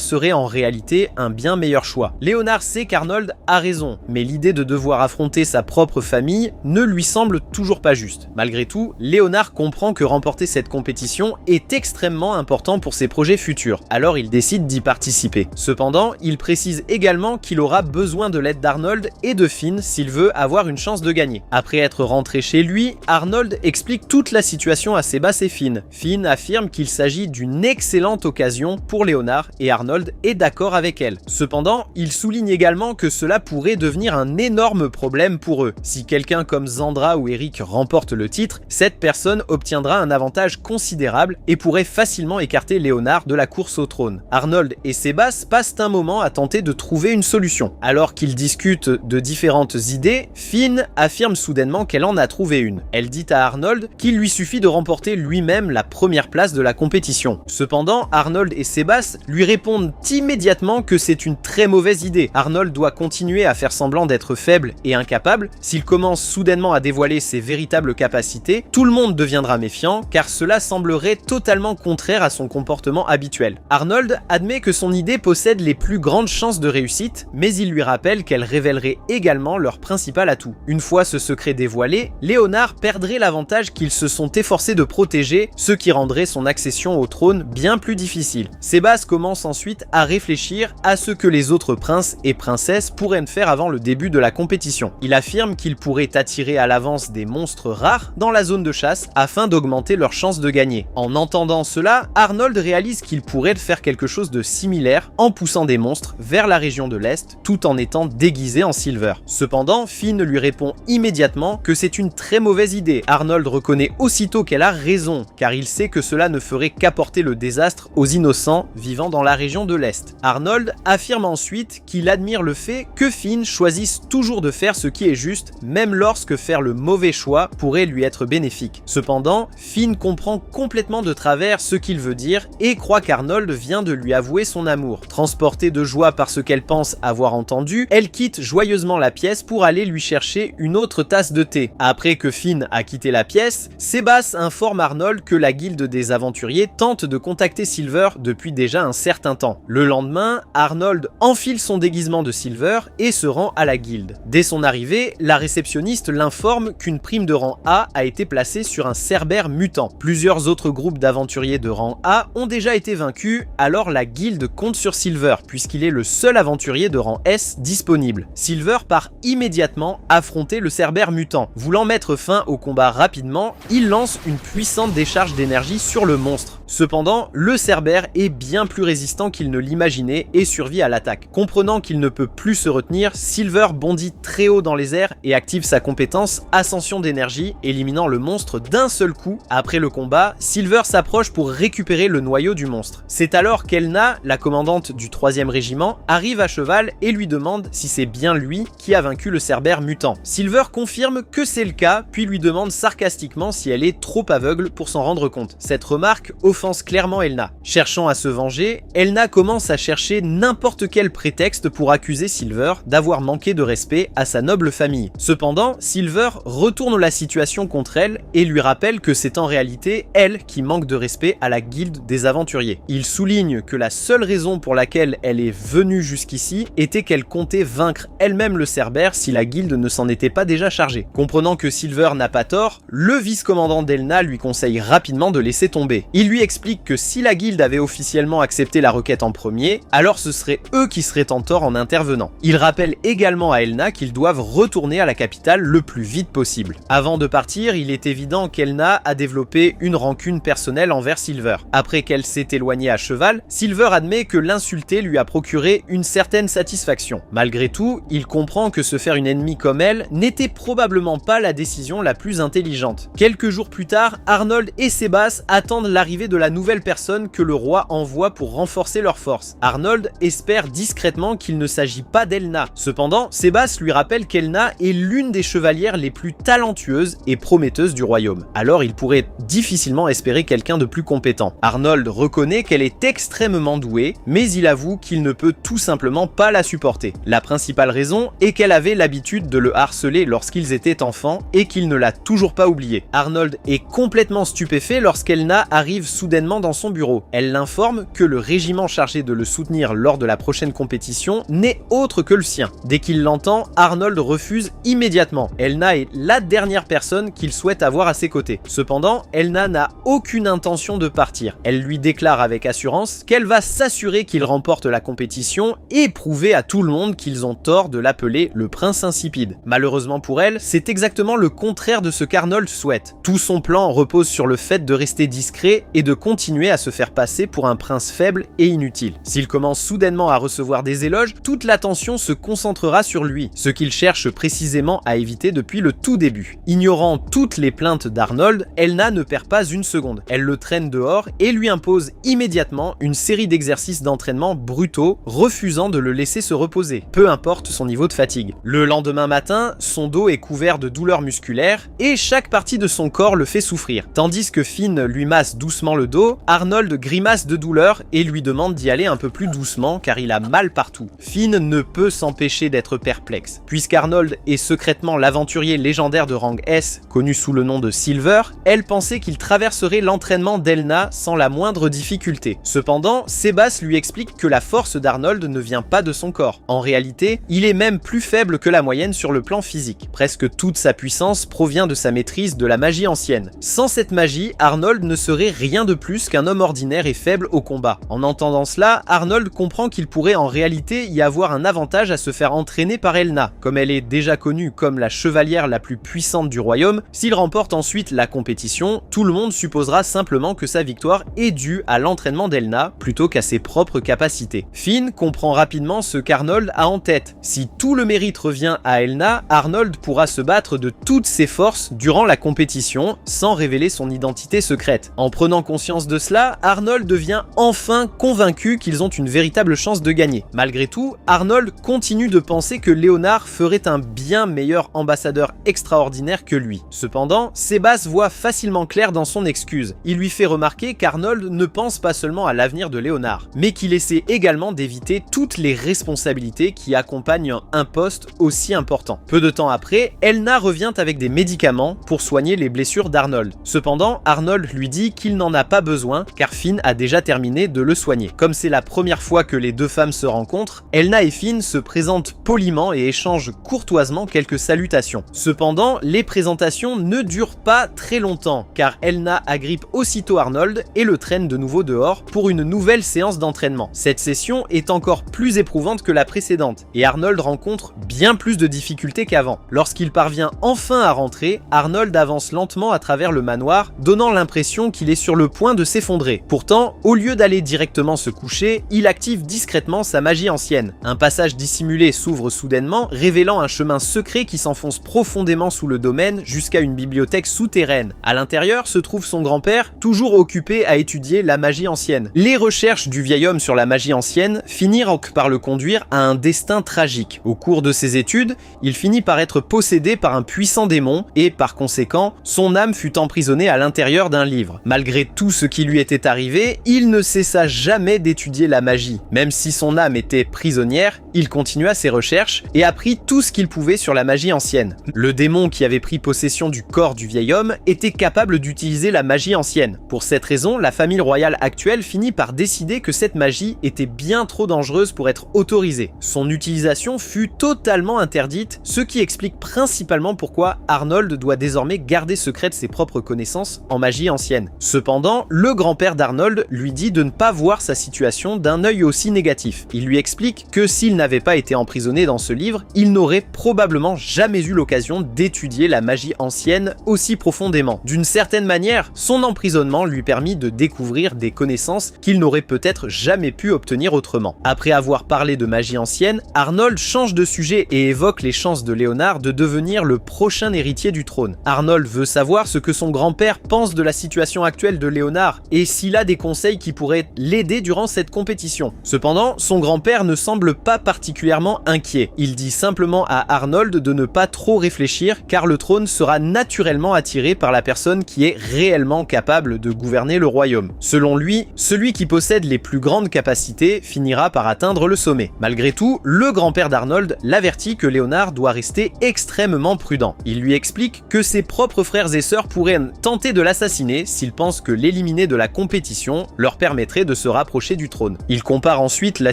serait en réalité un bien meilleur choix. Léonard sait qu'Arnold a raison, mais l'idée de devoir affronter sa propre famille ne lui semble toujours pas juste. Malgré tout, Léonard comprend que remporter cette compétition est extrêmement important pour ses projets futurs, alors il décide d'y participer. Cependant, il précise également qu'il aura besoin de l'aide d'Arnold et de Finn s'il veut avoir une chance de gagner. Après être rentré chez lui, Arnold explique toute la situation à Seabass et Finn. Finn affirme qu'il s'agit d'une excellente occasion pour Léonard et Arnold est d'accord avec elle. Cependant, il souligne également que cela pourrait devenir un énorme problème pour eux. Si quelqu'un comme Zandra ou Eric remporte le titre, cette personne obtiendra un avantage considérable et pourrait facilement écarter Léonard de la course au trône. Arnold et Seabass passent un moment à tenter de trouver une solution. Alors qu'ils discutent de différentes idées, Finn affirme soudainement qu'elle en a trouvé une. Elle dit à Arnold qu'il lui suffit de remporter lui-même la première place de la compétition. Cependant, Arnold et Seabass lui répondent immédiatement que c'est une très mauvaise idée. Arnold doit continuer à faire semblant d'être faible et incapable. S'il commence soudainement à dévoiler ses véritables capacités, tout le monde deviendra méfiant car cela semblerait totalement contraire à son comportement habituel. Arnold admet que son idée possède les plus grandes chances de réussite, mais il lui rappelle qu'elle révélerait également leur principal atout. Une fois ce secret dévoilé, Léonard perdrait l'avantage qu'ils se sont efforcés de protéger, ce qui rendrait son accession au trône bien plus difficile. Seabass commence ensuite à réfléchir à ce que les autres princes et princesses pourraient faire avant le début de la compétition. Il affirme qu'ils pourraient attirer à l'avance des monstres rares dans la zone de chasse afin d'augmenter leurs chances de gagner. En entendant cela, Arnold réalise qu'il pourrait faire quelque chose de similaire en poussant des monstres vers la région de l'Est tout en étant déguisé en Silver. Cependant, Finn lui répond immédiatement que c'est une très mauvaise idée. Arnold reconnaît aussitôt qu'elle a raison, car il sait que cela ne ferait qu'apporter le désastre aux innocents vivant dans la région de l'Est. Arnold affirme ensuite qu'il admire le fait que Finn choisisse toujours de faire ce qui est juste, même lorsque faire le mauvais choix pourrait lui être bénéfique. Cependant, Finn comprend complètement de travers ce qu'il veut dire et croit qu'Arnold vient de lui avouer son amour. Transportée de joie par ce qu'elle pense avoir entendu, elle quitte joyeusement la pièce pour aller lui chercher une autre tasse de thé. Après que Finn a quitté la pièce, Seabass informe Arnold que la guilde des aventuriers tente de contacter Silver depuis déjà un certain temps. Le lendemain, Arnold enfile son déguisement de Silver et se rend à la guilde. Dès son arrivée, la réceptionniste l'informe qu'une prime de rang A a été placée sur un cerbère mutant. Plusieurs autres groupes d'aventuriers de rang A ont déjà été vaincus, alors la guilde compte sur Silver puisqu'il est le seul aventurier de rang S disponible. Silver part immédiatement affronter le cerbère mutant. Voulant mettre fin au combat rapidement, il lance une puissante décharge d'énergie sur le monstre. Cependant, le cerbère est bien plus résistant qu'il ne l'imaginait et survit à l'attaque. Comprenant qu'il ne peut plus se retenir, Silver bondit très haut dans les airs et active sa compétence Ascension d'énergie, éliminant le monstre d'un seul coup. Après le combat, Silver s'approche pour récupérer le noyau du monstre. C'est alors qu'Elna, la commandante du 3e régiment, arrive à cheval et lui demande si c'est bien lui qui a vaincu le cerbère mutant. Silver confirme que c'est le cas, puis lui demande sarcastiquement si elle est trop aveugle pour s'en rendre compte. Cette remarque offense clairement Elna. Cherchant à se venger, Elna commence à chercher n'importe quel prétexte pour accuser Silver d'avoir manqué de respect à sa noble famille. Cependant, Silver retourne la situation contre elle et lui rappelle que c'est en réalité elle qui manque de respect à la guilde des aventuriers. Il souligne que la seule raison pour laquelle elle est venue jusqu'ici était qu'elle comptait vaincre elle-même le cerbère si la guilde ne s'en était pas déjà chargée. Comprenant que Silver n'a pas tort, le vice-commandant d'Elna lui conseille rapidement de laisser tomber. Il lui explique que si la guilde avait officiellement accepté la requête en premier, alors ce serait eux qui seraient en tort en intervenant. Il rappelle également à Elna qu'ils doivent retourner à la capitale le plus vite possible. Avant de partir, il est évident qu'Elna a développé une rancune personnelle envers Silver. Après qu'elle s'est éloignée à cheval, Silver admet que l'insulter lui a procuré une certaine satisfaction. Malgré tout, il comprend que se faire une ennemie comme elle n'était probablement pas la décision la plus intelligente. Quelques jours plus tard, Arnold et Seabass attendent l'arrivée de la nouvelle personne que le roi envoie pour renforcer leurs forces. Arnold espère discrètement qu'il ne s'agit pas d'Elna. Cependant, Sébastien lui rappelle qu'Elna est l'une des chevalières les plus talentueuses et prometteuses du royaume. Alors il pourrait difficilement espérer quelqu'un de plus compétent. Arnold reconnaît qu'elle est extrêmement douée, mais il avoue qu'il ne peut tout simplement pas la supporter. La principale raison est qu'elle avait l'habitude de le harceler lorsqu'ils étaient enfants et qu'il ne l'a toujours pas oublié. Arnold est complètement stupéfait lorsqu'Elna arrive soudainement dans son bureau. Elle l'informe que le régiment chargé de le soutenir lors de la prochaine compétition n'est autre que le sien. Dès qu'il l'entend, Arnold refuse immédiatement. Elna est la dernière personne qu'il souhaite avoir à ses côtés. Cependant, Elna n'a aucune intention de partir. Elle lui déclare avec assurance qu'elle va s'assurer qu'il remporte la compétition et prouver à tout le monde qu'ils ont tort de l'appeler le prince insipide. Malheureusement pour elle, c'est exactement le contraire de ce qu'Arnold souhaite. Tout son plan repose sur le fait de rester discret et de continuer à se faire passer pour un prince faible et inutile. S'il commence soudainement à recevoir des éloges, toute l'attention se concentrera sur lui, ce qu'il cherche précisément à éviter depuis le tout début. Ignorant toutes les plaintes d'Arnold, Elna ne perd pas une seconde. Elle le traîne dehors et lui impose immédiatement une série d'exercices d'entraînement brutaux, refusant de le laisser se reposer, peu importe son niveau de fatigue. Le lendemain matin, son dos est couvert de douleurs musculaires et chaque partie de son corps le fait souffrir. Tandis que Finn lui masse doucement le dos, Arnold grimace de douleur et lui demande d'y aller un peu plus doucement car il a mal partout. Finn ne peut s'empêcher d'être perplexe. Puisqu'Arnold est secrètement l'aventurier légendaire de rang S, connu sous le nom de Silver, elle pensait qu'il traverserait l'entraînement d'Elna sans la moindre difficulté. Cependant, Sébastien lui explique que la force d'Arnold ne vient pas de son corps. En réalité, il est même plus faible que la moyenne sur le plan physique. Presque toute sa puissance provient de sa maîtrise de la magie ancienne. Sans cette magie, Arnold ne serait rien de plus qu'un homme ordinaire et faible au combat. En entendant cela, Arnold comprend qu'il pourrait en réalité y avoir un avantage à se faire entraîner par Elna. Comme elle est déjà connue comme la chevalière la plus puissante du royaume, s'il remporte ensuite la compétition, tout le monde supposera simplement que sa victoire est due à l'entraînement d'Elna plutôt qu'à ses propres capacités. Finn comprend rapidement ce qu'Arnold a en tête. Si tout le mérite revient à Elna, Arnold pourra se battre de toutes ses forces durant la compétition sans révéler son identité secrète. En prenant conscience de cela, Arnold devient enfin convaincu qu'ils ont une véritable chance de gagner. Malgré tout, Arnold continue de penser que Léonard ferait un bien meilleur ambassadeur extraordinaire que lui. Cependant, Sébastien voit facilement clair dans son excuse. Il lui fait remarquer qu'Arnold ne pense pas seulement à l'avenir de Léonard, mais qu'il essaie également d'éviter toutes les responsabilités qui accompagnent un poste aussi important. Peu de temps après, Elna revient avec des médicaments pour soigner les blessures d'Arnold. Cependant, Arnold lui dit qu'il n'en a pas besoin car Finn a déjà terminé de le soigner. Comme c'est la première fois que les deux femmes se rencontrent, Elna et Finn se présentent poliment et échangent courtoisement quelques salutations. Cependant, les présentations ne durent pas très longtemps car Elna agrippe aussitôt Arnold et le traîne de nouveau dehors pour une nouvelle séance d'entraînement. Cette session est encore plus éprouvante que la précédente et Arnold rencontre bien plus de difficultés qu'avant. Lorsqu'il parvient enfin à rentrer, Arnold avance lentement à travers le manoir, donnant l'impression qu'il est sur le point de s'effondrer. Pourtant, au lieu d'aller directement se coucher, il active discrètement sa magie ancienne. Un passage dissimulé s'ouvre soudainement, révélant un chemin secret qui s'enfonce profondément sous le domaine jusqu'à une bibliothèque souterraine. À l'intérieur se trouve son grand-père, toujours occupé à étudier la magie ancienne. Les recherches du vieil homme sur la magie ancienne finirent par le conduire à un destin tragique. Au cours de ses études, il finit par être possédé par un puissant démon et, par conséquent, son âme fut emprisonnée à l'intérieur d'un livre. Malgré tout ce qui lui était arrivé, il ne cessa jamais d'étudier la magie. Même si son âme était prisonnière, il continua ses recherches et apprit tout ce qu'il pouvait sur la magie ancienne. Le démon qui avait pris possession du corps du vieil homme était capable d'utiliser la magie ancienne. Pour cette raison, la famille royale actuelle finit par décider que cette magie était bien trop dangereuse pour être autorisée. Son utilisation fut totalement interdite, ce qui explique principalement pourquoi Arnold doit désormais garder secrète ses propres connaissances en magie ancienne. Cependant, le grand-père d'Arnold lui dit de ne pas voir sa situation d'un œil aussi négatif. Il lui explique que s'il n'avait pas été emprisonné dans ce livre, il n'aurait probablement jamais eu l'occasion d'étudier la magie ancienne aussi profondément. D'une certaine manière, son emprisonnement lui permit de découvrir des connaissances qu'il n'aurait peut-être jamais pu obtenir autrement. Après avoir parlé de magie ancienne, Arnold change de sujet et évoque les chances de Léonard de devenir le prochain héritier du trône. Arnold veut savoir ce que son grand-père pense de la situation actuelle de Léonard et s'il a des conseils qui pourraient l'aider durant cette compétition. Cependant, son grand-père ne semble pas particulièrement inquiet. Il dit simplement à Arnold de ne pas trop réfléchir car le trône sera naturellement attiré par la personne qui est réellement capable de gouverner le royaume. Selon lui, celui qui possède les plus grandes capacités finira par atteindre le sommet. Malgré tout, le grand-père d'Arnold l'avertit que Léonard doit rester extrêmement prudent. Il lui explique que ses propres frères et sœurs pourraient tenter de l'assassiner s'il pense que l'éliminer de la compétition leur permettrait de se rapprocher du trône. Il compare ensuite la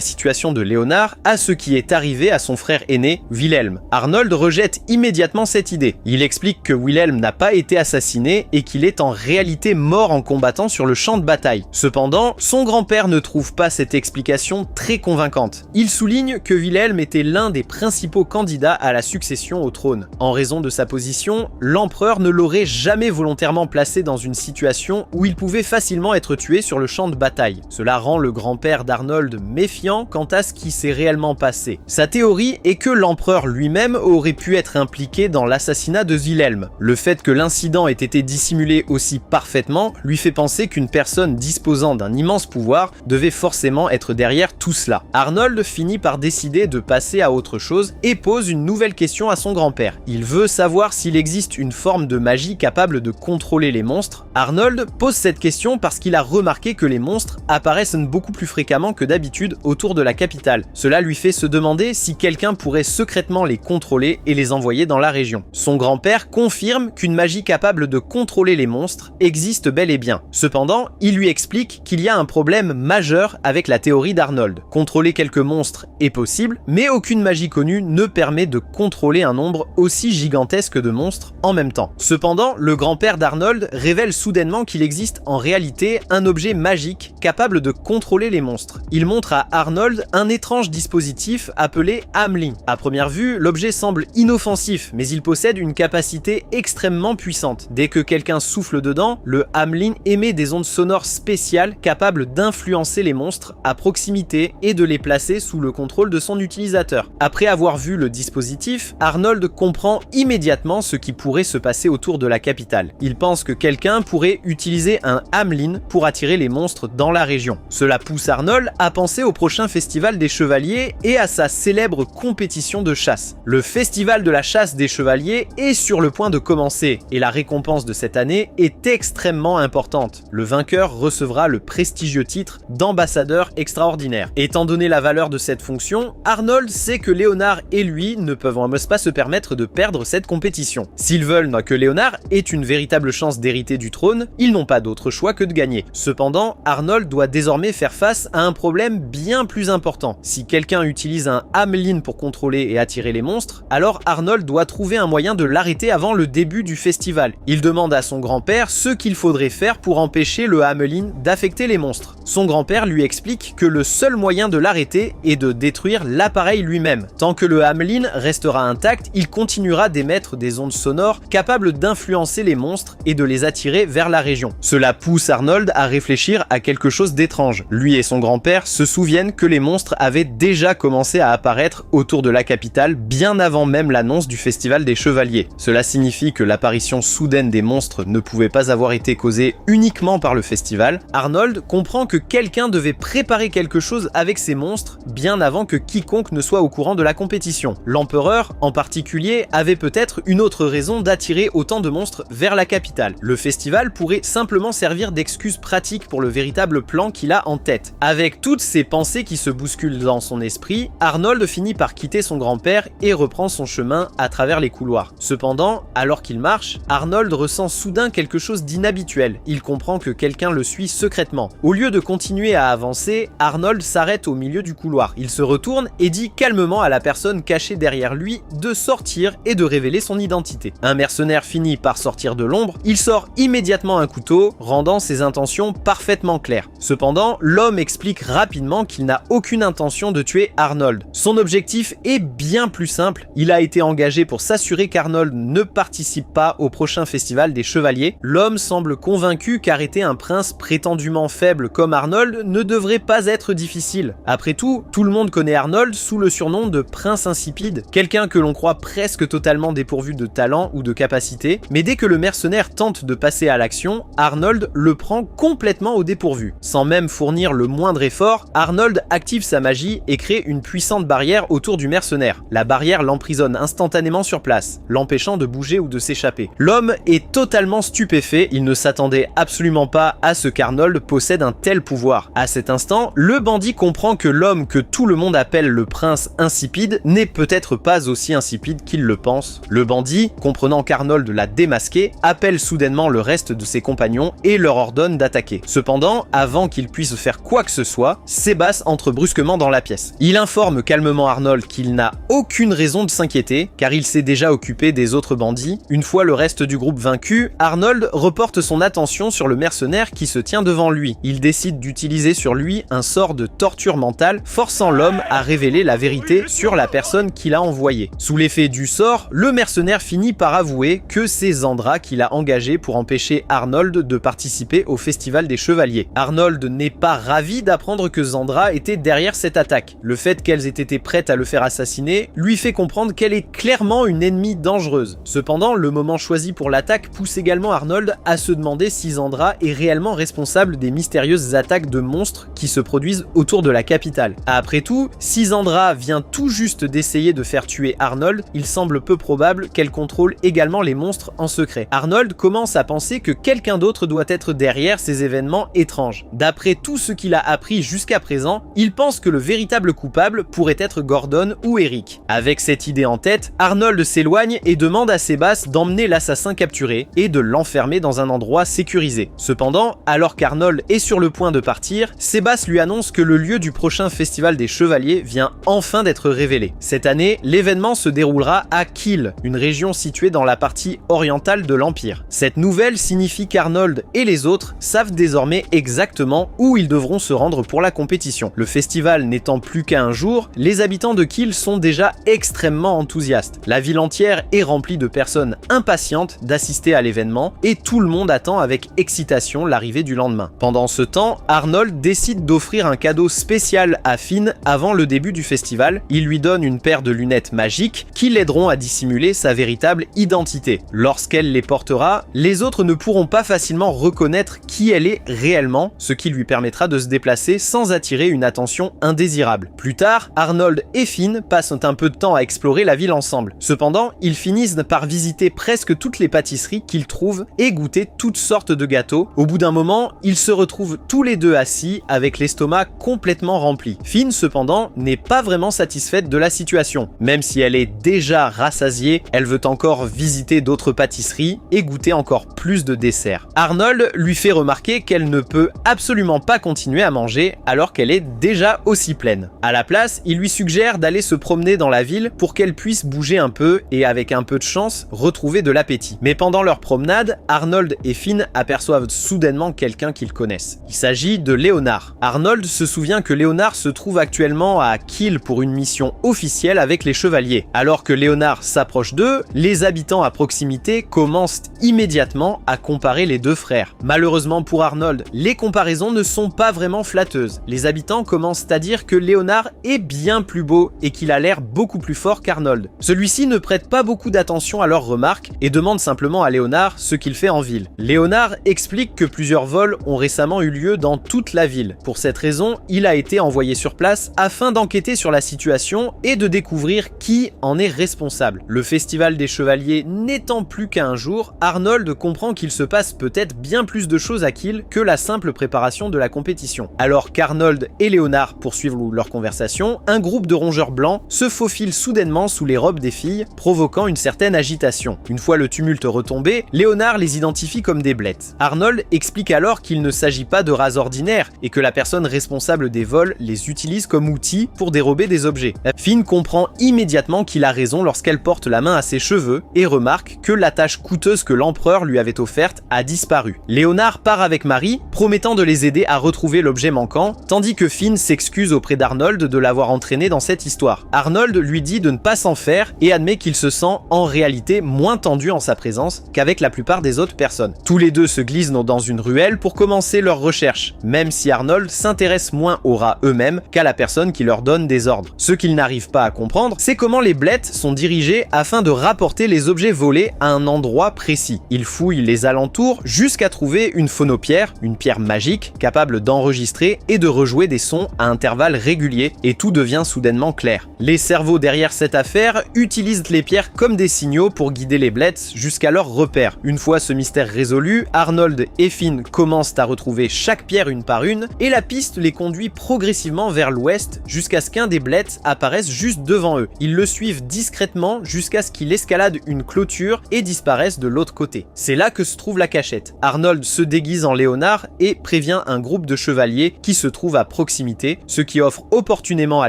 situation de Léonard à ce qui est arrivé à son frère aîné, Wilhelm. Arnold rejette immédiatement cette idée. Il explique que Wilhelm n'a pas été assassiné et qu'il est en réalité mort en combattant sur le champ de bataille. Cependant, son grand-père ne trouve pas cette explication très convaincante. Il souligne que Wilhelm était l'un des principaux candidats à la succession au trône. En raison de sa position, l'empereur ne l'aurait jamais volontairement placé dans une situation où il pouvait facilement être tué sur le champ de bataille. Cela rend le grand-père d'Arnold méfiant quant à ce qui s'est réellement passé. Sa théorie est que l'empereur lui-même aurait pu être impliqué dans l'assassinat de Wilhelm. Le fait que l'incident ait été dissimulé aussi parfaitement lui fait penser qu'une personne disposant d'un immense pouvoir devait forcément être derrière tout cela. Arnold finit par décider de passer à autre chose et pose une nouvelle question à son grand-père. Il veut savoir s'il existe une forme de magie capable de contrôler les monstres. Arnold pose cette question parce qu'il a remarqué que les monstres apparaissent beaucoup plus fréquemment que d'habitude autour de la capitale. Cela lui fait se demander si quelqu'un pourrait secrètement les contrôler et les envoyer dans la région. Son grand-père confirme qu'une magie capable de contrôler les monstres existe bel et bien. Cependant, il lui explique qu'il y a un problème majeur avec la théorie d'Arnold. Contrôler quelques monstres est possible, mais aucune magie connue ne permet de contrôler un nombre aussi gigantesque de monstres en même temps. Cependant, le grand-père d'Arnold révèle soudainement qu'il existe en réalité un objet magique capable de contrôler les monstres. Il montre à Arnold un étrange dispositif appelé Hamelin. À première vue, l'objet semble inoffensif, mais il possède une capacité extrêmement puissante. Dès que quelqu'un souffle dedans, le Hamelin émet des ondes sonores spéciales capables d'influencer les monstres à proximité et de les placer sous le contrôle de son utilisateur. Après avoir vu le dispositif, Arnold comprend immédiatement ce qui pourrait se passer autour de la capitale. Il pense que quelqu'un pourrait utiliser un Hamelin pour attirer les monstres dans la région. Cela pousse Arnold à penser au prochain festival des chevaliers et à sa célèbre compétition de chasse. Le festival de la chasse des chevaliers est sur le point de commencer et la récompense de cette année est extrêmement importante. Le vainqueur recevra le prestigieux titre d'ambassadeur extraordinaire. Étant donné la valeur de cette fonction, Arnold sait que Léonard et lui ne peuvent pas se permettre de perdre cette compétition. S'ils veulent que Léonard ait une véritable chance d'hériter du trône, ils n'ont pas d'autre choix que de gagner. Cependant, Arnold doit désormais faire face à un problème bien plus important. Si quelqu'un utilise un Hamelin pour contrôler et attirer les monstres, alors Arnold doit trouver un moyen de l'arrêter avant le début du festival. Il demande à son grand-père ce qu'il faudrait faire pour empêcher le Hamelin d'affecter les monstres. Son grand-père lui explique que le seul moyen de l'arrêter est de détruire l'appareil lui-même. Tant que le Hamelin restera intact, il continuera d'émettre des ondes sonores capables d'influencer les monstres et de les attirer vers la région. Cela pousse Arnold à réfléchir à quelque chose d'étrange. Lui et son grand-père se souviennent que les monstres avaient déjà commencé à apparaître autour de la capitale bien avant même l'annonce du festival des chevaliers. Cela signifie que l'apparition soudaine des monstres ne pouvait pas avoir été causée uniquement par le festival. Arnold comprend que quelqu'un devait préparer quelque chose avec ces monstres bien avant que quiconque ne soit au courant de la compétition. L'empereur, en particulier, avait peut-être une autre raison d'attirer autant de monstres vers la capitale. Le festival pourrait simplement servir d'excuse pratique pour le véritable plan qu'il a en tête. Avec toutes ces pensées qui se bousculent dans son esprit, Arnold finit par quitter son grand-père et reprend son chemin à travers les couloirs. Cependant, alors qu'il marche, Arnold ressent soudain quelque chose d'inhabituel. Il comprend que quelqu'un le suit secrètement. Au lieu de continuer à avancer, Arnold s'arrête au milieu du couloir. Il se retourne et dit calmement à la personne cachée derrière lui de sortir et de révéler son identité. Un mercenaire finit par sortir de l'ombre, il sort immédiatement un couteau, rendant ses intentions parfaitement claires. Cependant, l'homme explique rapidement qu'il n'a aucune intention de tuer Arnold. Son objectif est bien plus simple, il a été engagé pour s'assurer qu'Arnold ne participe pas au prochain festival des chevaliers. L'homme semble convaincu qu'arrêter un prince prétendument faible comme Arnold ne devrait pas être difficile. Après tout le monde connaît Arnold sous le surnom de prince insipide, quelqu'un que l'on croit presque totalement dépourvu de talent ou de capacité, mais dès que le mercenaire tente de passer à l'action, Arnold Arnold le prend complètement au dépourvu. Sans même fournir le moindre effort, Arnold active sa magie et crée une puissante barrière autour du mercenaire. La barrière l'emprisonne instantanément sur place, l'empêchant de bouger ou de s'échapper. L'homme est totalement stupéfait, il ne s'attendait absolument pas à ce qu'Arnold possède un tel pouvoir. À cet instant, le bandit comprend que l'homme que tout le monde appelle le prince insipide n'est peut-être pas aussi insipide qu'il le pense. Le bandit, comprenant qu'Arnold l'a démasqué, appelle soudainement le reste de ses compagnons et leur ordonne d'attaquer. Cependant, avant qu'il puisse faire quoi que ce soit, Sébas entre brusquement dans la pièce. Il informe calmement Arnold qu'il n'a aucune raison de s'inquiéter, car il s'est déjà occupé des autres bandits. Une fois le reste du groupe vaincu, Arnold reporte son attention sur le mercenaire qui se tient devant lui. Il décide d'utiliser sur lui un sort de torture mentale, forçant l'homme à révéler la vérité sur la personne qu'il a envoyée. Sous l'effet du sort, le mercenaire finit par avouer que c'est Zandra qui l'a engagé pour empêcher Arnold de participer au festival des chevaliers. Arnold n'est pas ravi d'apprendre que Zandra était derrière cette attaque. Le fait qu'elles aient été prêtes à le faire assassiner lui fait comprendre qu'elle est clairement une ennemie dangereuse. Cependant, le moment choisi pour l'attaque pousse également Arnold à se demander si Zandra est réellement responsable des mystérieuses attaques de monstres qui se produisent autour de la capitale. Après tout, si Zandra vient tout juste d'essayer de faire tuer Arnold, il semble peu probable qu'elle contrôle également les monstres en secret. Arnold commence à penser que quelqu'un d'autre doit être derrière ces événements étranges. D'après tout ce qu'il a appris jusqu'à présent, il pense que le véritable coupable pourrait être Gordon ou Eric. Avec cette idée en tête, Arnold s'éloigne et demande à Sébas d'emmener l'assassin capturé et de l'enfermer dans un endroit sécurisé. Cependant, alors qu'Arnold est sur le point de partir, Sébas lui annonce que le lieu du prochain festival des chevaliers vient enfin d'être révélé. Cette année, l'événement se déroulera à Kiel, une région située dans la partie orientale de l'Empire. Cette nouvelle signifie qu'Arnold et les autres savent désormais exactement où ils devront se rendre pour la compétition. Le festival n'étant plus qu'à un jour, les habitants de Kiel sont déjà extrêmement enthousiastes. La ville entière est remplie de personnes impatientes d'assister à l'événement et tout le monde attend avec excitation l'arrivée du lendemain. Pendant ce temps, Arnold décide d'offrir un cadeau spécial à Finn avant le début du festival. Il lui donne une paire de lunettes magiques qui l'aideront à dissimuler sa véritable identité. Lorsqu'elle les portera, les autres ne pourront pas facilement reconnaître qui elle est réellement, ce qui lui permettra de se déplacer sans attirer une attention indésirable. Plus tard, Arnold et Finn passent un peu de temps à explorer la ville ensemble. Cependant, ils finissent par visiter presque toutes les pâtisseries qu'ils trouvent et goûter toutes sortes de gâteaux. Au bout d'un moment, ils se retrouvent tous les deux assis avec l'estomac complètement rempli. Finn, cependant, n'est pas vraiment satisfaite de la situation. Même si elle est déjà rassasiée, elle veut encore visiter d'autres pâtisseries et goûter encore plus de desserts. Arnold lui fait remarquer qu'elle ne peut absolument pas continuer à manger alors qu'elle est déjà aussi pleine. À la place, il lui suggère d'aller se promener dans la ville pour qu'elle puisse bouger un peu et avec un peu de chance, retrouver de l'appétit. Mais pendant leur promenade, Arnold et Finn aperçoivent soudainement quelqu'un qu'ils connaissent. Il s'agit de Léonard. Arnold se souvient que Léonard se trouve actuellement à Kiel pour une mission officielle avec les chevaliers. Alors que Léonard s'approche d'eux, les habitants à proximité commencent immédiatement à comparer les deux frères. Malheureusement pour Arnold, les comparaisons ne sont pas vraiment flatteuses. Les habitants commencent à dire que Léonard est bien plus beau et qu'il a l'air beaucoup plus fort qu'Arnold. Celui-ci ne prête pas beaucoup d'attention à leurs remarques et demande simplement à Léonard ce qu'il fait en ville. Léonard explique que plusieurs vols ont récemment eu lieu dans toute la ville. Pour cette raison, il a été envoyé sur place afin d'enquêter sur la situation et de découvrir qui en est responsable. Le festival des chevaliers n'étant plus qu'à un jour, Arnold comprend qu'il se passe peut-être bien plus de choses à Kiel que la simple préparation de la compétition. Alors qu'Arnold et Léonard poursuivent leur conversation, un groupe de rongeurs blancs se faufile soudainement sous les robes des filles, provoquant une certaine agitation. Une fois le tumulte retombé, Léonard les identifie comme des blettes. Arnold explique alors qu'il ne s'agit pas de rats ordinaires et que la personne responsable des vols les utilise comme outils pour dérober des objets. Finn comprend immédiatement qu'il a raison lorsqu'elle porte la main à ses cheveux et remarque que la tâche coûteuse que l'empereur lui avait offerte a disparu. Léonard part avec Marie, promettant de les aider à retrouver l'objet manquant, tandis que Finn s'excuse auprès d'Arnold de l'avoir entraîné dans cette histoire. Arnold lui dit de ne pas s'en faire et admet qu'il se sent en réalité moins tendu en sa présence qu'avec la plupart des autres personnes. Tous les deux se glissent dans une ruelle pour commencer leurs recherches, même si Arnold s'intéresse moins aux rats eux-mêmes qu'à la personne qui leur donne des ordres. Ce qu'il n'arrive pas à comprendre, c'est comment les blettes sont dirigées afin de rapporter les objets volés à un endroit précis. Il fouille les alentours jusqu'à jusqu'à trouver une phonopierre, une pierre magique, capable d'enregistrer et de rejouer des sons à intervalles réguliers, et tout devient soudainement clair. Les cerveaux derrière cette affaire utilisent les pierres comme des signaux pour guider les Blitz jusqu'à leur repère. Une fois ce mystère résolu, Arnold et Finn commencent à retrouver chaque pierre une par une, et la piste les conduit progressivement vers l'ouest jusqu'à ce qu'un des Blitz apparaisse juste devant eux. Ils le suivent discrètement jusqu'à ce qu'il escalade une clôture et disparaisse de l'autre côté. C'est là que se trouve la cachette. Arnold se déguise en Léonard et prévient un groupe de chevaliers qui se trouve à proximité, ce qui offre opportunément à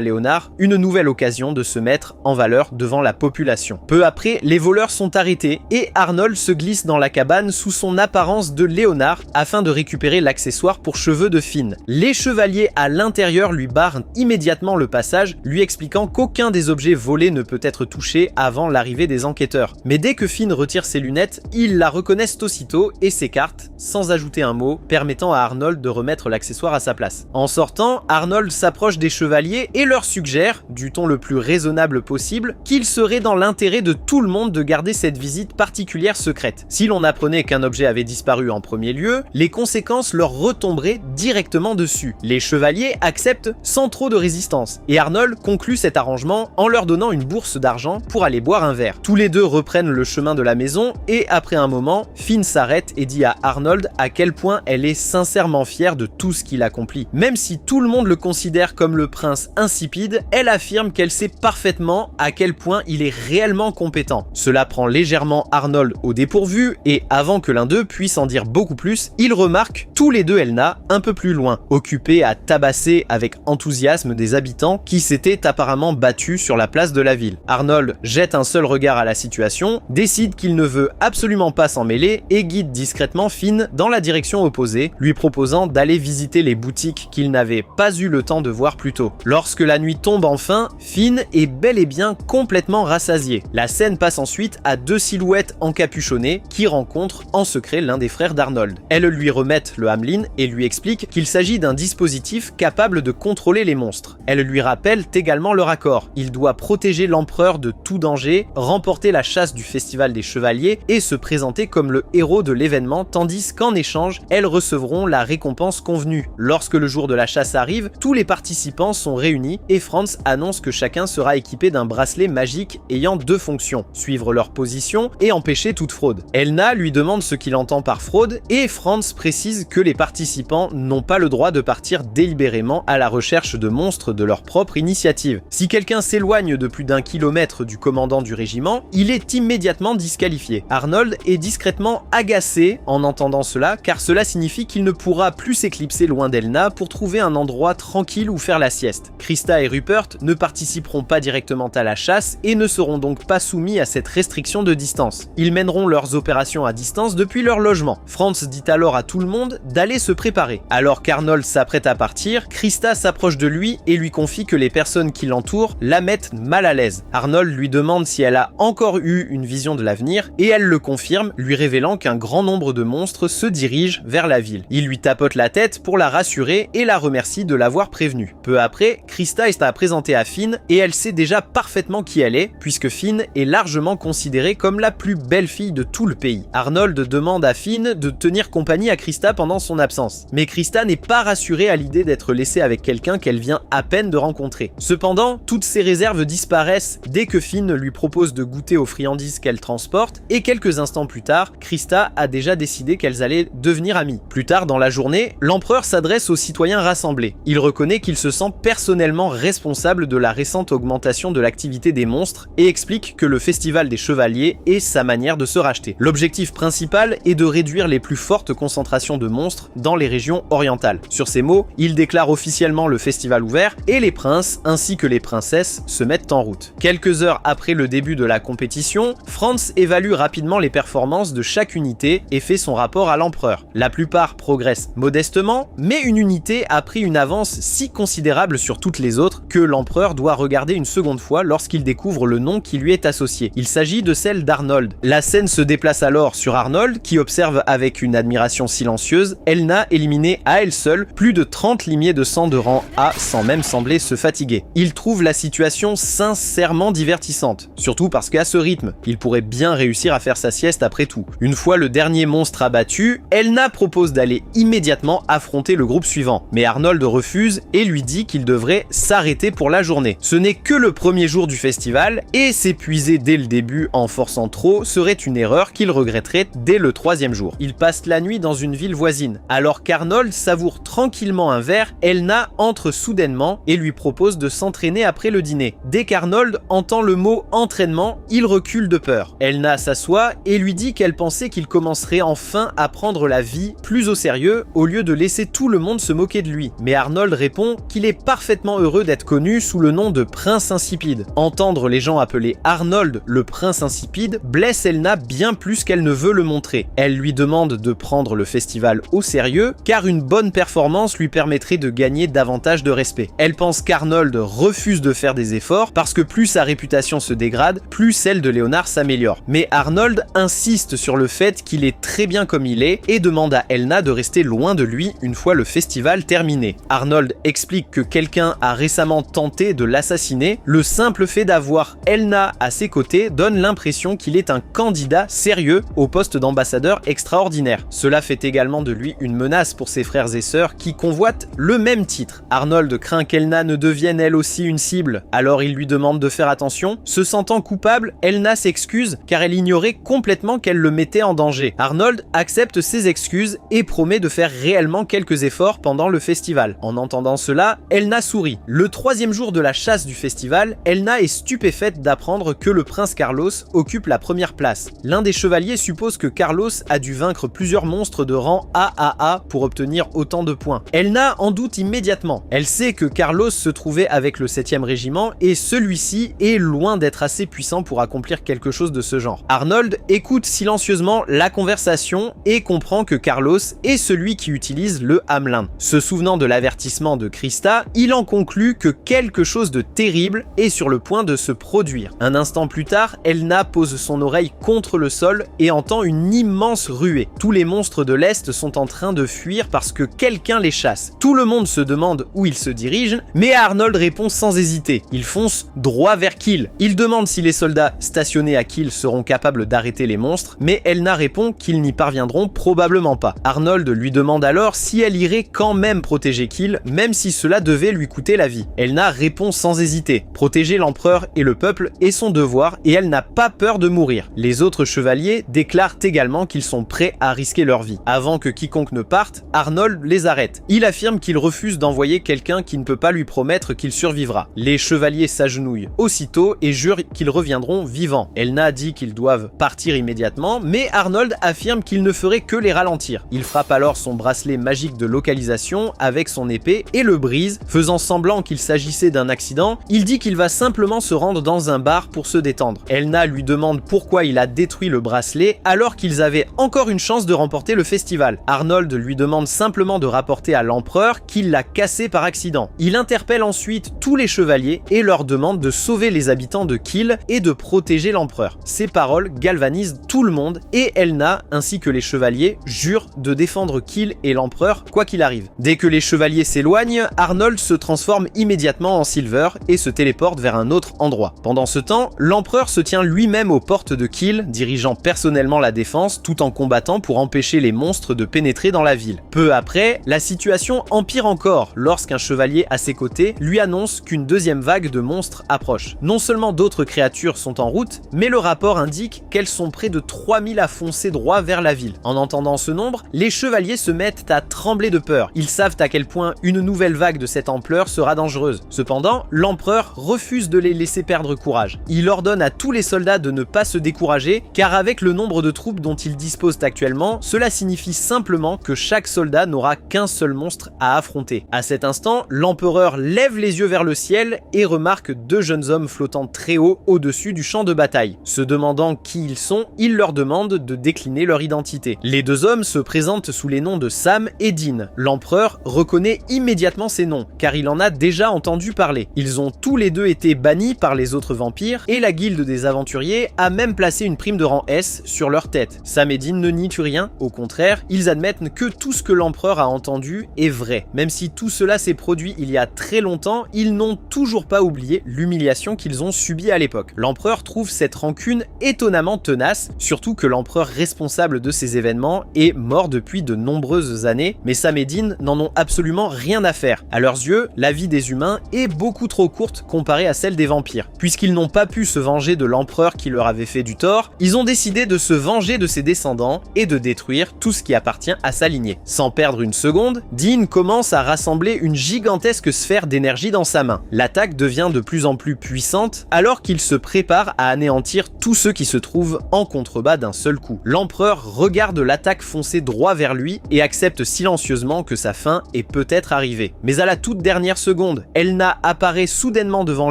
Léonard une nouvelle occasion de se mettre en valeur devant la population. Peu après, les voleurs sont arrêtés et Arnold se glisse dans la cabane sous son apparence de Léonard afin de récupérer l'accessoire pour cheveux de Finn. Les chevaliers à l'intérieur lui barrent immédiatement le passage, lui expliquant qu'aucun des objets volés ne peut être touché avant l'arrivée des enquêteurs. Mais dès que Finn retire ses lunettes, ils la reconnaissent aussitôt et s'écartent, sans ajouter un mot, permettant à Arnold de remettre l'accessoire à sa place. En sortant, Arnold s'approche des chevaliers et leur suggère, du ton le plus raisonnable possible, qu'il serait dans l'intérêt de tout le monde de garder cette visite particulière secrète. Si l'on apprenait qu'un objet avait disparu en premier lieu, les conséquences leur retomberaient directement dessus. Les chevaliers acceptent sans trop de résistance, et Arnold conclut cet arrangement en leur donnant une bourse d'argent pour aller boire un verre. Tous les deux reprennent le chemin de la maison, et après un moment, Finn s'arrête et dit à Arnold à quel point elle est sincèrement fière de tout ce qu'il accomplit. Même si tout le monde le considère comme le prince insipide, elle affirme qu'elle sait parfaitement à quel point il est réellement compétent. Cela prend légèrement Arnold au dépourvu, et avant que l'un d'eux puisse en dire beaucoup plus, ils remarquent tous les deux Elna un peu plus loin, occupés à tabasser avec enthousiasme des habitants qui s'étaient apparemment battus sur la place de la ville. Arnold jette un seul regard à la situation, décide qu'il ne veut absolument pas s'en mêler et guide discrètement Finn dans la direction opposée, lui proposant d'aller visiter les boutiques qu'il n'avait pas eu le temps de voir plus tôt. Lorsque la nuit tombe enfin, Finn est bel et bien complètement rassasié. La scène passe ensuite à deux silhouettes encapuchonnées qui rencontrent en secret l'un des frères d'Arnold. Elles lui remettent le Hamlin et lui expliquent qu'il s'agit d'un dispositif capable de contrôler les monstres. Elles lui rappellent également leur accord. Il doit protéger l'empereur de tout danger, remporter la chasse du festival des chevaliers et se présenter comme le héros de l'événement, tandis qu'en échange, elles recevront la récompense convenue. Lorsque le jour de la chasse arrive, tous les participants sont réunis et Franz annonce que chacun sera équipé d'un bracelet magique ayant deux fonctions, suivre leur position et empêcher toute fraude. Elna lui demande ce qu'il entend par fraude et Franz précise que les participants n'ont pas le droit de partir délibérément à la recherche de monstres de leur propre initiative. Si quelqu'un s'éloigne de plus d'1 kilomètre du commandant du régiment, il est immédiatement disqualifié. Arnold est discrètement agacé en entendant cela, car cela signifie qu'il ne pourra plus s'éclipser loin d'Elna pour trouver un endroit tranquille où faire la sieste. Krista et Rupert ne participeront pas directement à la chasse et ne seront donc pas soumis à cette restriction de distance. Ils mèneront leurs opérations à distance depuis leur logement. Franz dit alors à tout le monde d'aller se préparer. Alors qu'Arnold s'apprête à partir, Krista s'approche de lui et lui confie que les personnes qui l'entourent la mettent mal à l'aise. Arnold lui demande si elle a encore eu une vision de l'avenir et elle le confirme, lui révélant qu'un grand nombre de monstres se dirigent vers la ville. Il lui tapote la tête pour la rassurer et la remercie de l'avoir prévenue. Peu après, Krista est à présenter à Finn et elle sait déjà parfaitement qui elle est, puisque Finn est largement considérée comme la plus belle fille de tout le pays. Arnold demande à Finn de tenir compagnie à Krista pendant son absence. Mais Krista n'est pas rassurée à l'idée d'être laissée avec quelqu'un qu'elle vient à peine de rencontrer. Cependant, toutes ses réserves disparaissent dès que Finn lui propose de goûter aux friandises qu'elle transporte, et quelques instants plus tard, Krista a déjà décidé qu'elles allaient devenir amies. Plus tard dans la journée, l'empereur s'adresse aux citoyens rassemblés. Il reconnaît qu'il se sent personnellement responsable de la récente augmentation de l'activité des monstres et explique que le festival des chevaliers est sa manière de se racheter. L'objectif principal est de réduire les plus fortes concentrations de monstres dans les régions orientales. Sur ces mots, il déclare officiellement le festival ouvert et les princes ainsi que les princesses se mettent en route. Quelques heures après le début de la compétition, Franz évalue rapidement les performances de chaque unité et fait son rapport à l'empereur. La plupart progressent modestement, mais une unité a pris une avance si considérable sur toutes les autres que l'empereur doit regarder une seconde fois lorsqu'il découvre le nom qui lui est associé. Il s'agit de celle d'Arnold. La scène se déplace alors sur Arnold qui observe avec une admiration silencieuse Elna éliminer à elle seule plus de 30 limiers de sang de rang A sans même sembler se fatiguer. Il trouve la situation sincèrement divertissante, surtout parce qu'à ce rythme, il pourrait bien réussir à faire sa sieste après tout. Une fois le dernier monstre abattu, Elna propose d'aller immédiatement affronter le groupe suivant. Mais Arnold refuse et lui dit qu'il devrait s'arrêter pour la journée. Ce n'est que le premier jour du festival et s'épuiser dès le début en forçant trop serait une erreur qu'il regretterait dès le 3e jour. Il passe la nuit dans une ville voisine. Alors qu'Arnold savoure tranquillement un verre, Elna entre soudainement et lui propose de s'entraîner après le dîner. Dès qu'Arnold entend le mot entraînement, il recule de peur. Elna s'assoit et lui dit qu'elle pensait qu'il commencerait enfin à prendre la vie plus au sérieux au lieu de laisser tout le monde se moquer de lui. Mais Arnold répond qu'il est parfaitement heureux d'être connu sous le nom de Prince Insipide. Entendre les gens appeler Arnold le Prince Insipide blesse Elna bien plus qu'elle ne veut le montrer. Elle lui demande de prendre le festival au sérieux car une bonne performance lui permettrait de gagner davantage de respect. Elle pense qu'Arnold refuse de faire des efforts parce que plus sa réputation se dégrade, plus celle de Léonard s'améliore. Mais Arnold insiste sur le fait qu'il est très bien comme il est et demande à Elna de rester loin de lui une fois le festival terminé. Arnold explique que quelqu'un a récemment tenté de l'assassiner. Le simple fait d'avoir Elna à ses côtés donne l'impression qu'il est un candidat sérieux au poste d'ambassadeur extraordinaire. Cela fait également de lui une menace pour ses frères et sœurs qui convoitent le même titre. Arnold craint qu'Elna ne devienne elle aussi une cible, alors il lui demande de faire attention. Se sentant coupable, Elna s'excuse car elle ignorait complètement qu'elle le mettait en danger. Arnold accepte ses excuses et promet de faire réellement quelques efforts pendant le festival. En entendant cela, Elna sourit. Le 3e jour de la chasse du festival, Elna est stupéfaite d'apprendre que le prince Carlos occupe la première place. L'un des chevaliers suppose que Carlos a dû vaincre plusieurs monstres de rang AAA pour obtenir autant de points. Elna en doute immédiatement. Elle sait que Carlos se trouvait avec le 7e régiment et celui-ci est loin d'être assez puissant pour accomplir quelque chose de ce genre. Arnold écoute silencieusement la conversation et comprend que Carlos est celui qui utilise le Hamelin. Se souvenant de l'avertissement de Krista, il en conclut que quelque chose de terrible est sur le point de se produire. Un instant plus tard, Elna pose son oreille contre le sol et entend une immense ruée. Tous les monstres de l'Est sont en train de fuir parce que quelqu'un les chasse. Tout le monde se demande où ils se dirigent, mais Arnold répond sans hésiter. Il fonce droit vers Kiel. Il demande si les soldats stationnés à Kiel seront capables d'arrêter les monstres, mais Elna répond qu'ils n'y parviendront probablement pas. Arnold lui demande alors si elle irait quand même protéger Kiel, même si cela devait lui coûter la vie. Elna répond sans hésiter. Protéger l'empereur et le peuple est son devoir et elle n'a pas peur de mourir. Les autres chevaliers déclarent également qu'ils sont prêts à risquer leur vie. Avant que quiconque ne parte, Arnold les arrête. Il affirme qu'il refuse d'envoyer quelqu'un qui ne peut pas lui promettre qu'il survivra. Les chevaliers s'agenouillent aussitôt et jurent qu'ils reviendront vivants. Elna dit qu'ils doivent partir immédiatement, mais Arnold affirme qu'il ne ferait que les ralentir. Il frappe alors son bracelet magique de localisation avec son épée et le brise, faisant semblant qu'il s'agissait d'un accident. Il dit qu'il va simplement se rendre dans un bar pour se détendre. Elna lui demande pourquoi il a détruit le bracelet alors qu'ils avaient encore une chance de remporter le festival. Arnold lui demande simplement de rapporter à l'empereur qu'il l'a cassé par accident. Il interpelle ensuite tous les chevaliers et leur demande de sauver les habitants de Kiel et de protéger l'empereur. Ces paroles galvanisent tout le monde et Elna ainsi que les chevaliers jurent de défendre Kiel et l'empereur quoi qu'il arrive. Dès que les chevaliers s'éloignent, Arnold se transforme immédiatement en Silver et se téléporte vers un autre endroit. Pendant ce temps, l'empereur se tient lui-même aux portes de Kiel, dirigeant personnellement la défense tout en combattant pour empêcher les monstres de pénétrer dans la ville. Peu après, la situation empire encore lorsqu'un chevalier à ses côtés lui annonce qu'une deuxième vague de monstres approche. Non seulement d'autres créatures sont en route, mais le rapport indique qu'elles sont près de 3000 à foncer droit vers la ville. En entendant ce nombre, les chevaliers se mettent à trembler de peur. Ils savent à quel point une nouvelle vague de cette ampleur sera dangereuse. Cependant, l'empereur refuse de les laisser perdre courage. Il ordonne à tous les soldats de ne pas se décourager, car avec le nombre de troupes dont ils disposent actuellement, cela signifie simplement que chaque soldat n'aura qu'un seul monstre à affronter. À cet instant, l'empereur lève les yeux vers le ciel et remarque deux jeunes hommes flottant très haut au-dessus du champ de bataille. Se demandant qui ils sont, il leur demande de décliner leur identité. Les deux hommes se présentent sous les noms de Sam et Dean. L'empereur reconnaît immédiatement ces noms, car il en a déjà entendu parler. Ils ont tous les deux été bannis par les autres vampires, et la guilde des aventuriers a même placé une prime de rang S sur leur tête. Sam et Dean ne nient rien, au contraire, ils admettent que tout ce que l'empereur a entendu est vrai. Même si tout cela s'est produit il y a très longtemps, ils n'ont toujours pas oublié l'humiliation qu'ils ont subie à l'époque. L'empereur trouve cette rancune étonnamment tenace, surtout que l'empereur responsable de ces événements est mort depuis de nombreuses années, mais Sam et Dean n'en ont absolument rien à faire. À leurs yeux, la vie des humains est beaucoup trop courte comparée à celle des vampires. Puisqu'ils n'ont pas pu se venger de l'empereur qui leur avait fait du tort, ils ont décidé de se venger de ses descendants et de détruire tout ce qui appartient à sa lignée. Sans perdre une seconde, Dean commence à rassembler une gigantesque sphère d'énergie dans sa main. L'attaque devient de plus en plus puissante alors qu'il se prépare à anéantir tous ceux qui se trouvent en contrebas d'un seul coup. L'empereur regarde l'attaque foncer droit vers lui et accepte silencieusement que sa fin est peut-être arrivée. Mais à la toute dernière seconde, Elna apparaît soudainement devant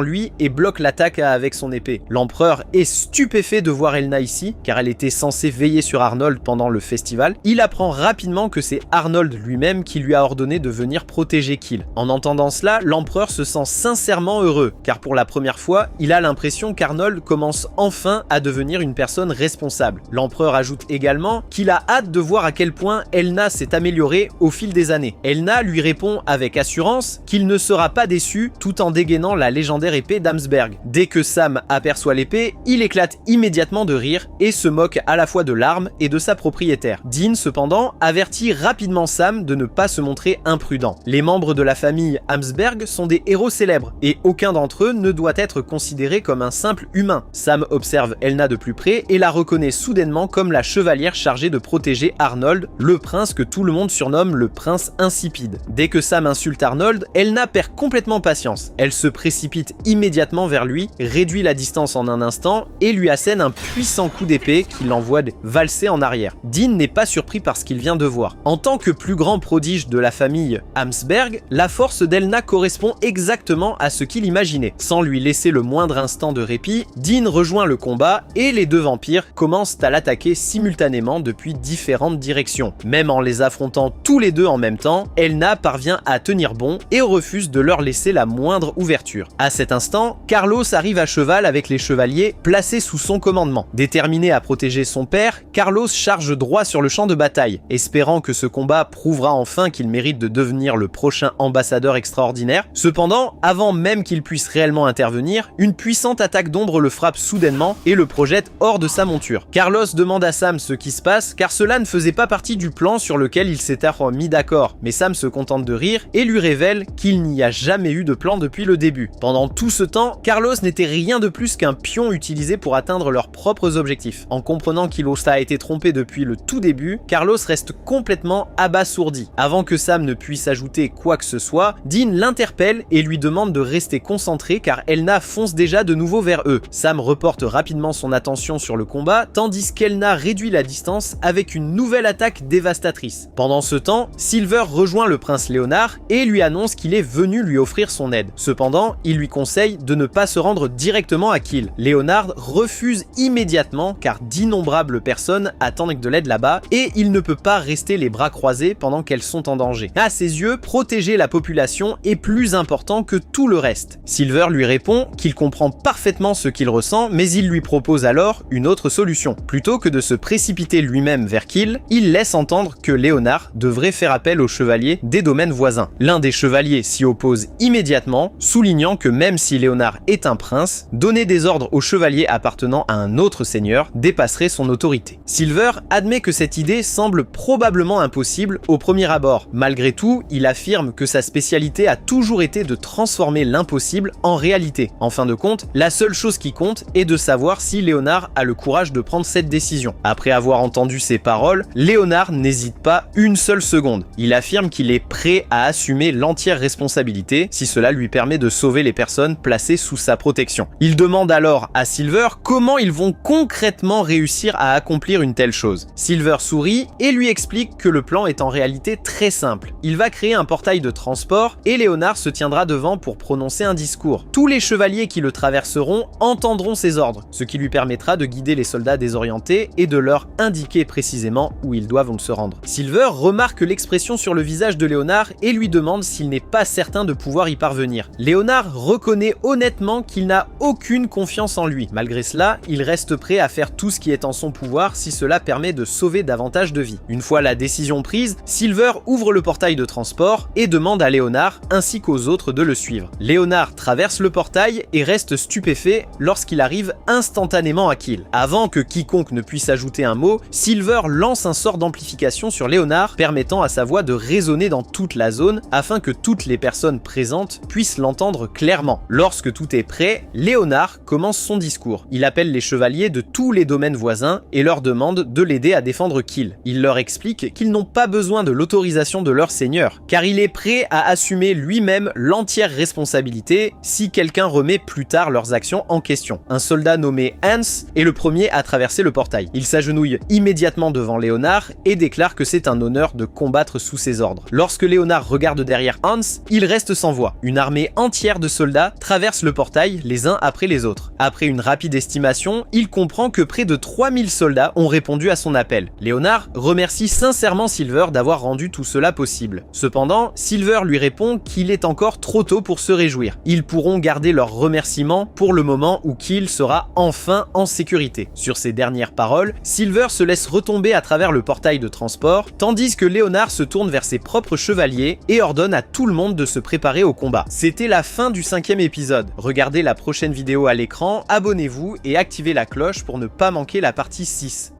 lui et bloque l'attaque avec son épée. L'empereur est stupéfait de voir Elna ici, car elle était censée veiller sur Arnold pendant le festival. Il apprend rapidement que c'est Arnold lui-même qui lui a ordonné de venir protéger Kill. En entendant cela, l'empereur se sent sincèrement heureux, car pour la première fois, il a l'impression qu'Arnold commence enfin à devenir une personne responsable. L'empereur ajoute également qu'il a hâte de voir à quel point Elna s'est améliorée au fil des années. Elna lui répond avec assurance qu'il ne sera pas déçu, tout en dégainant la légendaire épée d'Amsberg. Dès que Sam aperçoit l'épée, il éclate immédiatement de rire et se moque à la fois de l'arme et de sa propriétaire. Dean, cependant, avertit rapidement Sam de ne pas se montrer imprudent. Les membres de la famille Amsberg sont des héros célèbres et aucun d'entre eux ne doit être considéré comme un simple humain. Sam observe Elna de plus près et la reconnaît soudainement comme la chevalière chargée de protéger Arnold, le prince que tout le monde surnomme le prince insipide. Dès que Sam insulte Arnold, Elna perd complètement patience. Elle se précipite immédiatement vers lui, réduit la distance en un instant et lui assène un puissant coup d'épée qui l'envoie valser en arrière. Dean n'est pas surpris par ce qu'il vient de voir. En tant que plus grand prodige de la famille Amsberg, la force d'Elna correspond exactement à ce qu'il imaginait. Sans lui laisser le moindre instant de répit, Dean rejoint le combat et les deux vampires commencent à l'attaquer simultanément depuis différentes directions. Même en les affrontant tous les deux en même temps, Elna parvient à tenir bon et refuse de leur laisser la moindre ouverture. À cet instant, Carlos arrive à cheval avec les chevaliers placés sous son commandement. Déterminé à protéger son père, Carlos charge droit sur le champ de bataille, espérant que ce combat prouvera enfin qu'il mérite de devenir le prochain ambassadeur extraordinaire. Cependant, avant même qu'il puisse réellement intervenir, une puissante attaque d'ombre le frappe soudainement et le projette hors de sa monture. Carlos demande à Sam ce qui se passe, car cela ne faisait pas partie du plan sur lequel il s'était mis d'accord, mais Sam se contente de rire et lui révèle qu'il n'y a jamais eu de plan depuis le début. Pendant tout ce temps, Carlos n'était rien de plus qu'un pion utilisé pour atteindre leurs propres objectifs. En comprenant qu'Ilosta a été trompé depuis le tout début, Carlos reste complètement abasourdi. Avant que Sam ne puisse ajouter quoi que ce soit, Dean l'interpelle et lui demande de rester concentré car Elna fonce déjà de nouveau vers eux. Sam reporte rapidement son attention sur le combat, tandis qu'Elna réduit la distance avec une nouvelle attaque dévastatrice. Pendant ce temps, Silver rejoint le prince Léonard et lui annonce qu'il est venu lui offrir son aide. Cependant, il lui conseille de ne pas se rendre directement à Kill. Léonard refuse immédiatement car d'innombrables personnes attendent de l'aide là-bas et il ne peut pas rester les bras croisés pendant qu'elles sont en danger. À ses yeux, protéger la population est plus important que tout le reste. Silver lui répond qu'il comprend parfaitement ce qu'il ressent, mais il lui propose alors une autre solution. Plutôt que de se précipiter lui-même vers Kill, il laisse entendre que Léonard devrait faire appel aux chevaliers des domaines voisins. L'un des chevaliers s'y oppose immédiatement, soulignant que même si Léonard est un prince, donner des ordres aux chevaliers appartenant à un autre seigneur dépasserait son autorité. Silver admet que cette idée semble probablement impossible au premier abord. Malgré tout, il affirme que sa spécialité a toujours été de transformer l'impossible en réalité. En fin de compte, la seule chose qui compte est de savoir si Léonard a le courage de prendre cette décision. Après avoir entendu ces paroles, Léonard n'hésite pas une seule seconde. Il affirme qu'il est prêt à assumer l'entière responsabilité si cela lui permet de sauver les personnes placées sous sa protection. Il demande alors à Silver comment ils vont concrètement réussir à accomplir une telle chose. Silver sourit et lui explique que le plan est en réalité très simple. Il va créer un portail de transport et Léonard se tiendra devant pour prononcer un discours. Tous les chevaliers qui le traverseront entendront ses ordres, ce qui lui permettra de guider les soldats désorientés et de leur indiquer précisément où ils doivent se rendre. Silver remarque l'expression sur le visage de Léonard et lui demande s'il n'est pas certain de pouvoir y parvenir. Léonard reconnaît honnêtement qu'il n'a aucune confiance en lui. Malgré cela, il reste prêt à faire tout ce qui est en son pouvoir si cela permet de sauver davantage de vies. Une fois la décision prise, Silver ouvre le portail de transport et demande à Léonard ainsi qu'aux autres de le suivre. Léonard traverse le portail et reste stupéfait lorsqu'il arrive instantanément à Kill. Avant que quiconque ne puisse ajouter un mot, Silver lance un sort d'amplification sur Léonard, permettant à sa voix de résonner dans toute la zone, afin que toutes les personnes présentes puissent l'entendre clairement. Lorsque tout est prêt, Léonard commence son discours. Il appelle les chevaliers de tous les domaines voisins et leur demande de l'aider à défendre Kiel. Il leur explique qu'ils n'ont pas besoin de l'autorisation de leur seigneur, car il est prêt à assumer lui-même l'entière responsabilité si quelqu'un remet plus tard leurs actions en question. Un soldat nommé Hans est le premier à traverser le portail. Il s'agenouille immédiatement devant Léonard et déclare que c'est un honneur de combattre sous ses ordres. Lorsque Léonard regarde derrière Hans, il reste sans voix. Une armée entière de soldats traverse le portail les uns après les autres. Après une rapide estimation, il comprend que près de 3000 soldats ont répondu à son appel. Léonard remercie sincèrement Silver d'avoir rendu tout cela possible. Cependant, Silver lui répond qu'il est encore trop tôt pour se réjouir. Ils pourront garder leurs remerciements pour le moment où Kiel sera enfin en sécurité. Sur ces dernières paroles, Silver se laisse retomber à travers le portail de transport, tandis que Léonard se tourne vers ses propres chevaliers et ordonne à tout le monde de se préparer au combat. C'était la fin du 5e épisode. Regardez la prochaine vidéo à l'écran, abonnez-vous et activez la cloche pour ne pas manquer la partie 6.